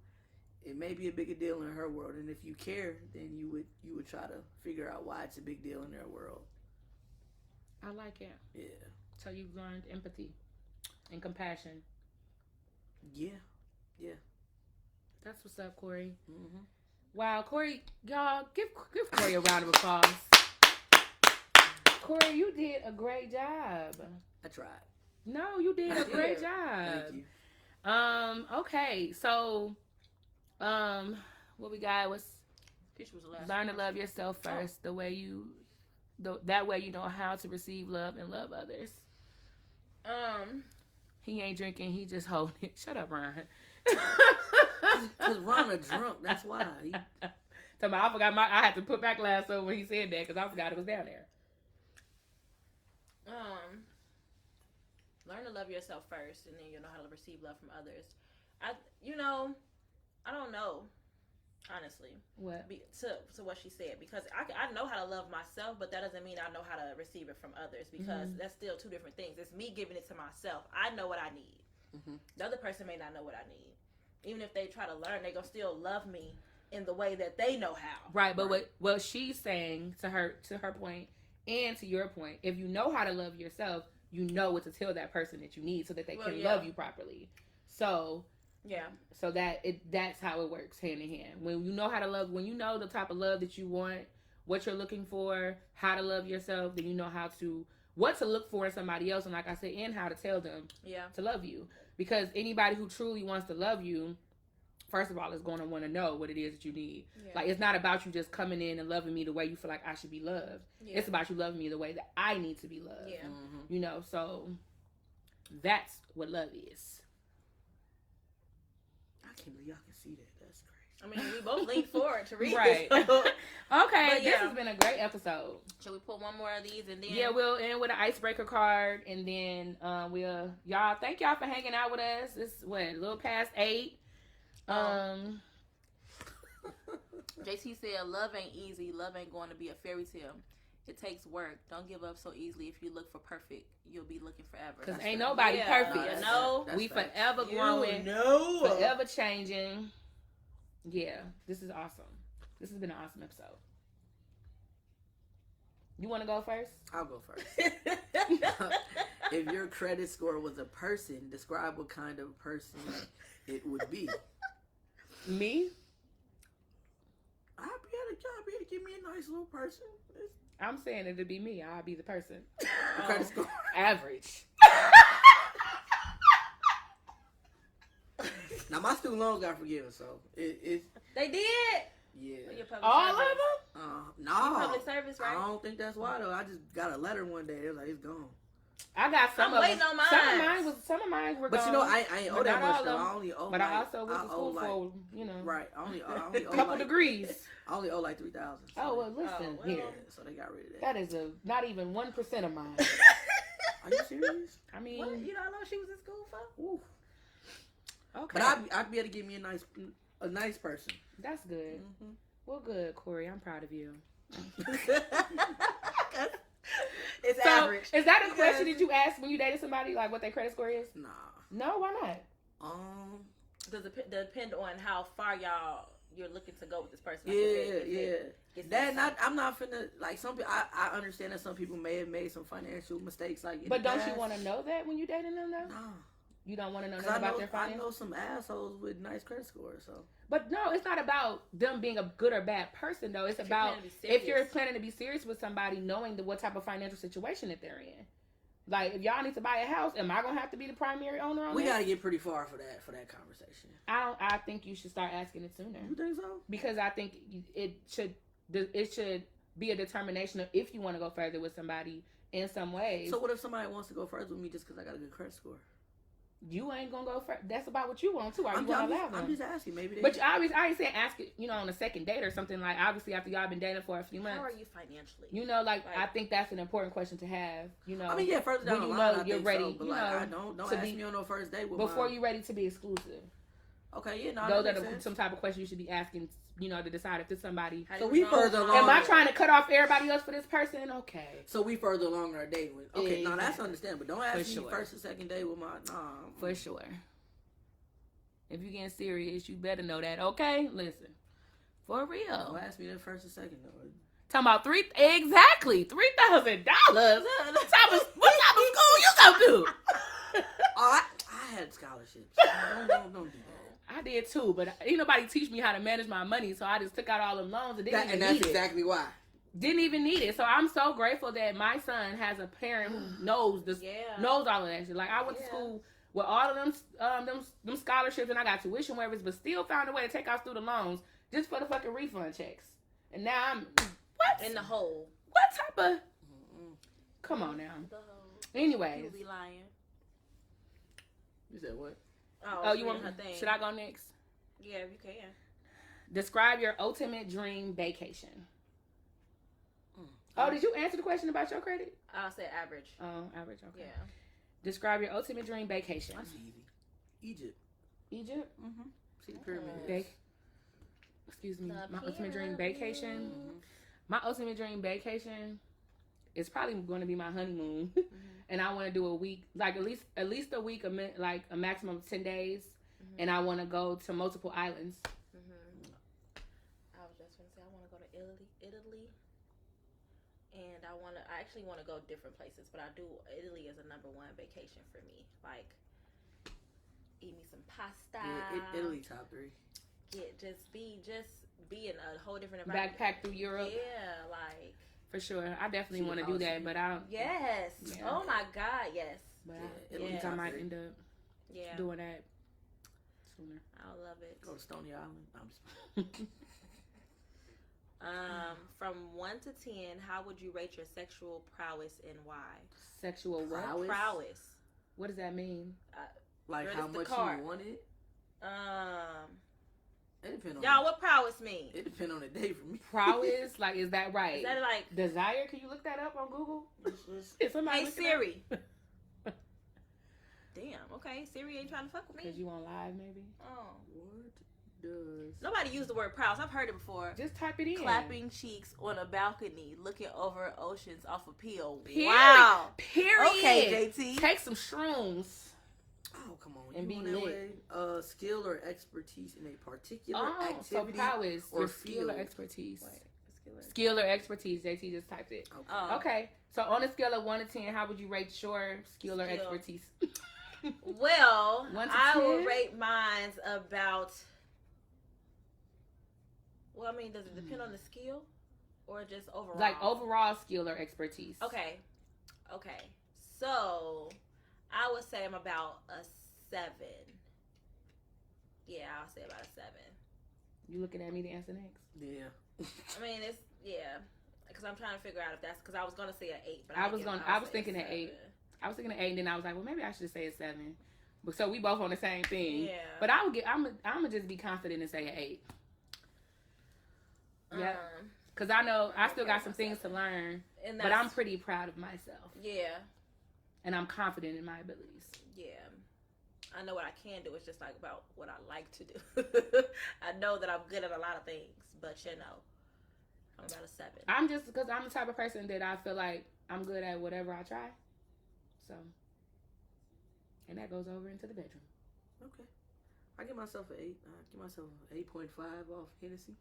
it may be a bigger deal in her world. And if you care, then you would try to figure out why it's a big deal in their world. I like it. Yeah. So you've learned empathy and compassion. Yeah. That's what's up, Cory. Mm-hmm. Wow, Cory, y'all, give Cory a round of applause. Cory, you did a great job. I tried. No, you did a great job. Thank you. Okay, so, what we got was learn to love yourself first. That way you know how to receive love and love others. He ain't drinking. He just holding it. Shut up, Ryan. Because Ron a drunk. That's why. I forgot I had to put my glass over when he said that because I forgot it was down there. Learn to love yourself first, and then you'll know how to receive love from others. I don't know, honestly. What? To what she said, because I know how to love myself, but that doesn't mean I know how to receive it from others, because that's still two different things. It's me giving it to myself. I know what I need. Mm-hmm. The other person may not know what I need. Even if they try to learn, they're going to still love me in the way that they know how. Right, but what she's saying to her point and to your point, if you know how to love yourself, you know what to tell that person that you need so that they can love you properly. So, so that's how it works hand in hand. When you know how to love, when you know the type of love that you want, what you're looking for, how to love yourself, then you know what to look for in somebody else, and like I said, and how to tell them to love you. Because anybody who truly wants to love you, first of all, is going to want to know what it is that you need. Yeah. Like, it's not about you just coming in and loving me the way you feel like I should be loved. Yeah. It's about you loving me the way that I need to be loved. Yeah. Mm-hmm. You know, so that's what love is. I can't believe y'all can see that. That's crazy. I mean, we both leaned forward to read right. this. Okay, this has been a great episode. Should we pull one more of these and then? Yeah, we'll end with an icebreaker card, and then thank y'all for hanging out with us. It's a little past 8. JT said, "Love ain't easy. Love ain't going to be a fairy tale. It takes work. Don't give up so easily. If you look for perfect, you'll be looking forever. Because ain't nobody perfect. We forever growing. Forever changing. Yeah. This is awesome. This has been an awesome episode. You want to go first? I'll go first. If your credit score was a person, describe what kind of person it would be. Me? I'd be able to give me a nice little person. I'm saying it'd be me. I'll be the person. The credit score? Average. Now, my student loans got forgiven, so it's... They did? Yeah. All of them? No. Public service, right? I don't think that's why, though. I just got a letter one day. It was like, it's gone. I got some I'm waiting on mine. Some of mine were but gone. you know, I ain't owe that much, though. I only owe but I also went to school for, you know. Right. I only owe couple degrees. I only owe like $3,000. So oh, well, listen here. Yeah, so they got rid of that. That is not even 1% of mine. Are you serious? I mean. What? You don't know what she was in school for? Oof. Okay. But I'd be able to give me a nice person. That's good. Mm-hmm. Well, good, Cory. I'm proud of you. It's average. Is that a question that you asked when you dated somebody, like what their credit score is? Nah. No, why not? Does it depend on how far you're looking to go with this person? I'm not finna like some people. I understand that some people may have made some financial mistakes, like. But don't you want to know that when you dating them though? No. You don't want to know nothing about their finances? I know some assholes with nice credit scores, so. But no, it's not about them being a good or bad person, though. It's about if you're planning to be serious with somebody, knowing what type of financial situation that they're in. Like, if y'all need to buy a house, am I gonna have to be the primary owner on We this? gotta get pretty far for that conversation. I think you should start asking it sooner. You think so? Because I think it should be a determination of if you want to go further with somebody in some ways. So what if somebody wants to go further with me just because I got a good credit score? You ain't gonna go further. That's about what you want too. I'm just asking. Maybe. But I ain't saying ask it. You know, on a second date or something like. Obviously, after y'all been dating for a few months. How are you financially? You know, like I think that's an important question to have. You know. I mean, yeah. Further down the line, I think ready. So, but you like, know, don't ask me on no first date with before you're ready to be exclusive. Okay, yeah, no. Those are some type of questions you should be asking. You know, to decide if it's somebody. So we further along. Am I trying to cut off everybody else for this person? Okay. So we further along our date with. Okay, no, that's understandable. Don't ask me first or second date with my. For sure. If you're getting serious, you better know that. Okay, listen, for real. Don't ask me that first or second though. Talking about $3,000. What type of school you go to? I had scholarships. Don't do that. I did too, but ain't nobody teach me how to manage my money, so I just took out all them loans and didn't even need it. And that's exactly why. Didn't even need it. So I'm so grateful that my son has a parent who knows this, knows all of that shit. Like I went to school with all of them scholarships, and I got tuition waivers, but still found a way to take out student loans just for the fucking refund checks. And now I'm in the hole. What type of? Come on now. Anyways, You be lying. You said what? Oh, you want her thing? Should I go next? Yeah, you can. Describe your ultimate dream vacation. Oh, did you answer the question about your credit? I'll say average. Oh, average. Okay. Yeah. Describe your ultimate dream vacation. That's easy. Egypt. Egypt? Mm-hmm. See the pyramids. Excuse me. My ultimate dream vacation. Mm-hmm. My ultimate dream vacation is probably going to be my honeymoon. Mm-hmm. And I want to do a week, like at least a week, like a maximum of 10 days. Mm-hmm. And I want to go to multiple islands. Mm-hmm. I was just going to say I want to go to Italy. And I actually want to go different places, but Italy is a number one vacation for me. Like, eat me some pasta. Yeah, Italy top 3. Just be in a whole different environment. Backpack through Europe. Yeah, like. For sure. I definitely want to do that, but I don't. Yes. Yeah. Oh my God, yes. But I might end up doing that sooner. I love it. Go to Stony Island. I'm just... From 1 to 10, how would you rate your sexual prowess and why? Sexual what? Prowess. What does that mean? Like how much you want it? It depends on y'all. What prowess mean? It depends on the day for me. Prowess, like, is that right? Is that like desire? Can you look that up on Google? Hey Siri. Damn. Okay, Siri ain't trying to fuck with me. Cause you on live, maybe. Oh. What does. Nobody used the word proud. I've heard it before. Just type it in. Clapping cheeks on a balcony, looking over oceans off a pill. Period. Wow. Period. Okay, JT. Take some shrooms. Oh, come on. And you be lit. Skill or expertise in a particular So activity power is or your skill or field. expertise. Wait, Skill or expertise. JT just typed it. Oh. Okay. So on a scale of 1 to 10, how would you rate your skill or expertise? Well, 1 to I 10? will rate mine's about. Well, I mean, does it depend on the skill or just overall? Like overall skill or expertise. Okay. So I would say I'm about a 7. Yeah, I'll say about a 7. You looking at me to answer next? Yeah. I mean, it's because I'm trying to figure out if that's because I was gonna say an 8, but I was thinking an 8. 7. I was thinking an 8, and then I was like, well, maybe I should say a 7. But so we both on the same thing. Yeah. But I'm gonna just be confident and say an 8. Yeah. Because I know I still got some things to learn, but I'm pretty proud of myself. Yeah. And I'm confident in my abilities. Yeah. I know what I can do. It's just like about what I like to do. I know that I'm good at a lot of things, but I'm about a 7. I'm just because I'm the type of person that I feel like I'm good at whatever I try. So, and that goes over into the bedroom. Okay. I give myself an 8. I give myself an 8.5 off Hennessy.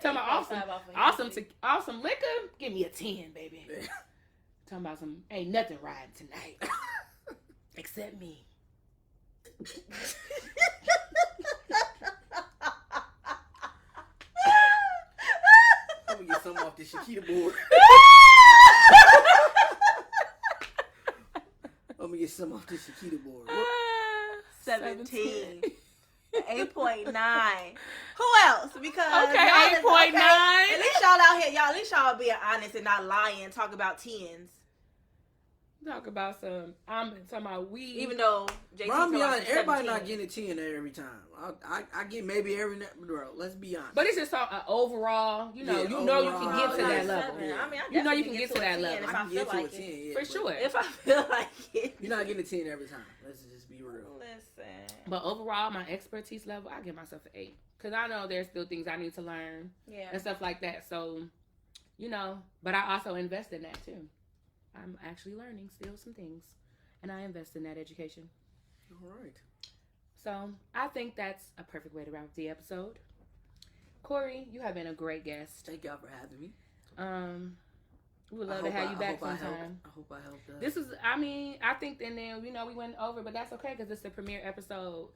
Talking about awesome liquor. Give me a 10, baby. Talking about some ain't nothing riding tonight except me. I'm gonna get some off this Shakita board. I'm gonna get some off this Shakita board. 17. 8.9. Who else? Because okay, 8.9. At least y'all out here, y'all. At least y'all being honest and not lying. Talk about 10s. Talk about some. I'm talking about weed. Even though JT Bro, I'm be told us honest, everybody 17. not getting a 10 every time. I get maybe every bro. Let's be honest. But it's just overall. You know, you can get to that level. Yeah. I mean, I you know you can definitely get to that 10 level. if I I can feel get to like a 10, it. yeah, For but sure. If I feel like it. You're not getting a 10 every time. Let's just be real. Listen. But overall, my expertise level, I give myself an 8 because I know there's still things I need to learn and stuff like that. So, you know, but I also invest in that too. I'm actually learning still some things, and I invest in that education. All right. So I think that's a perfect way to wrap up the episode. Cory, you have been a great guest. Thank y'all for having me. We would love to have you back sometime. I hope I helped. This is, I think, and then, you know, we went over, but that's okay because it's the premiere episode.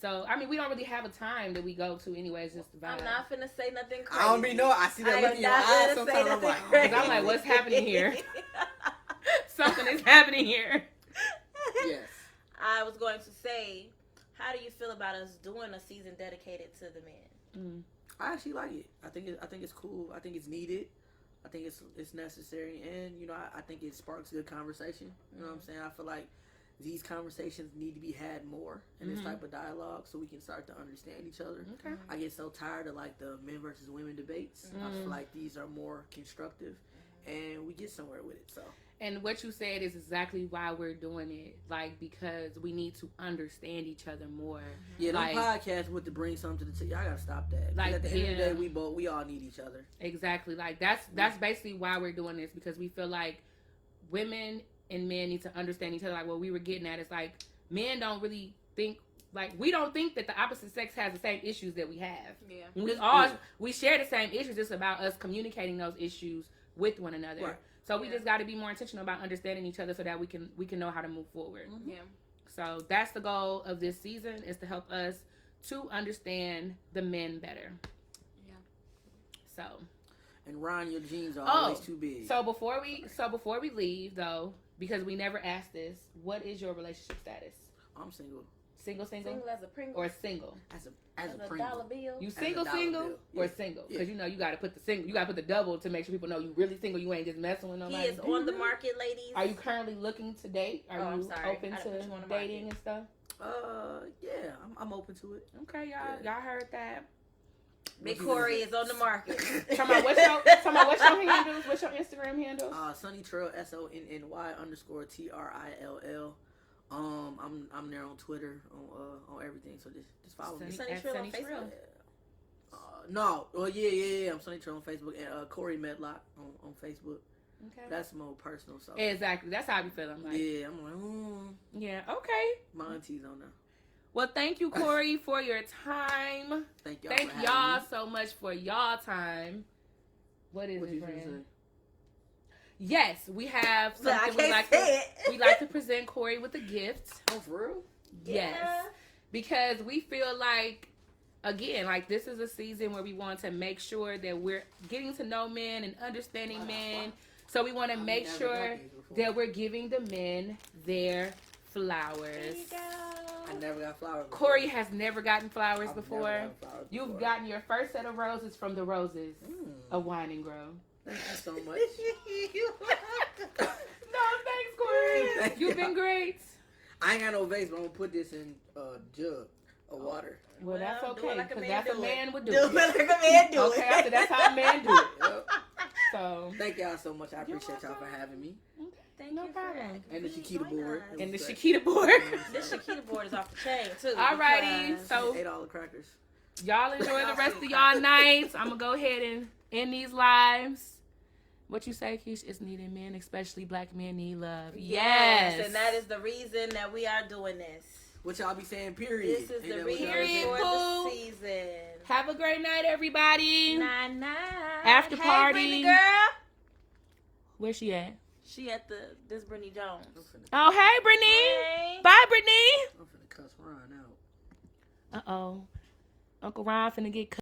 So, I mean, we don't really have a time that we go to anyways, just the vibe. I'm not finna say nothing crazy. I don't be know. I see that look in your eyes sometimes. I'm like, because I'm like, what's happening here? Something is happening here. Yes. I was going to say, how do you feel about us doing a season dedicated to the men? I actually like it. I think it's cool. I think it's needed. I think it's necessary, and you know, I think it sparks good conversation. You know what I'm saying? I feel like these conversations need to be had more in this type of dialogue, so we can start to understand each other. Okay. I get so tired of like the men versus women debates. I feel like these are more constructive, and we get somewhere with it. So. And what you said is exactly why we're doing it. Like, because we need to understand each other more. Yeah, like, them podcasts with to bring something to the table. Y'all gotta stop that. Like, at the end of the day, we all need each other. Exactly. Like, that's basically why we're doing this, because we feel like women and men need to understand each other. Like, what we were getting at is like, men don't really think, like, we don't think that the opposite sex has the same issues that we have. Yeah. We share the same issues. It's about us communicating those issues with one another. Right. So we just got to be more intentional about understanding each other so that we can know how to move forward. Yeah. So that's the goal of this season, is to help us to understand the men better. Yeah. So. And Ron, your jeans are always too big. So before we leave though, because we never asked this, what is your relationship status? I'm single. Single Single as a Pringle. or single? As a $1 Pringle. bill. You single dollar bill. or Yeah. single? Because you know you got to put the double to make sure people know you really single. You ain't just messing with nobody. He is on the market, ladies. Are you currently looking to date? Are I'm you sorry. open I to didn't put you on the dating market. and stuff? Yeah, I'm open to it. Okay, y'all heard that. Big Cory is on the market. Talking about what's your handles? What's your Instagram handles? Sunny Trail SONNY _TRILL. I'm there on Twitter on everything. So just follow me. Sunny At Trill on Sunny Trill. Facebook. No, well yeah. I'm Sunny Trill on Facebook and Cory Medlock on Facebook. Okay. That's more personal. So Exactly. That's how I be feeling. Like, yeah, I'm like, yeah. Okay. my auntie's on there. Well, thank you, Cory, for your time. Thank y'all. Thank for y'all having me. so much for y'all time. What is What it, you friend? say? Yes, we have But I something we can't like say to, it. we like to present Cory with a gift. Oh, for real? Yes. Yeah. Because we feel like, again, like this is a season where we want to make sure that we're getting to know men and understanding men. So we want to make never sure got these before. that we're giving the men their flowers. There you go. I never got flowers before. Cory has never gotten flowers I've before. never gotten flowers You've before. gotten your first set of roses from the roses of Wine and Grow. Thank you so much. No, thanks, Cory. Thank You've y'all. been great. I ain't got no vase, but I'm gonna put this in a jug of water. Well, that's Well, do okay, it like a because man that's a do it. man would do Do it it. like a man do Okay, it. I said that's how a man do it. Yep. So, Thank y'all so much. I You're appreciate y'all for welcome. having me. Thank No you problem. For And the really Chiquita joining board. us. and the It was Chiquita board. This Chiquita board is off the chain too. Alrighty, because- so $8 crackers. y'all enjoy the rest of y'all nights. I'm gonna go ahead and end these lives. What you say, Keish? It's needed. Men, especially black men, need love. Yes, and that is the reason that we are doing this. What y'all be saying, period. This is Ain't the that what y'all reason be for saying? Pooh. the season. Have a great night, everybody. Night. After Hey, party. Brittany girl. Where's she at? She at this Brittany Jones. I'm finna, Oh, hey, Brittany. Hey. Bye, Brittany. I'm finna cuss Ron out. Uh-oh. Uncle Ron finna get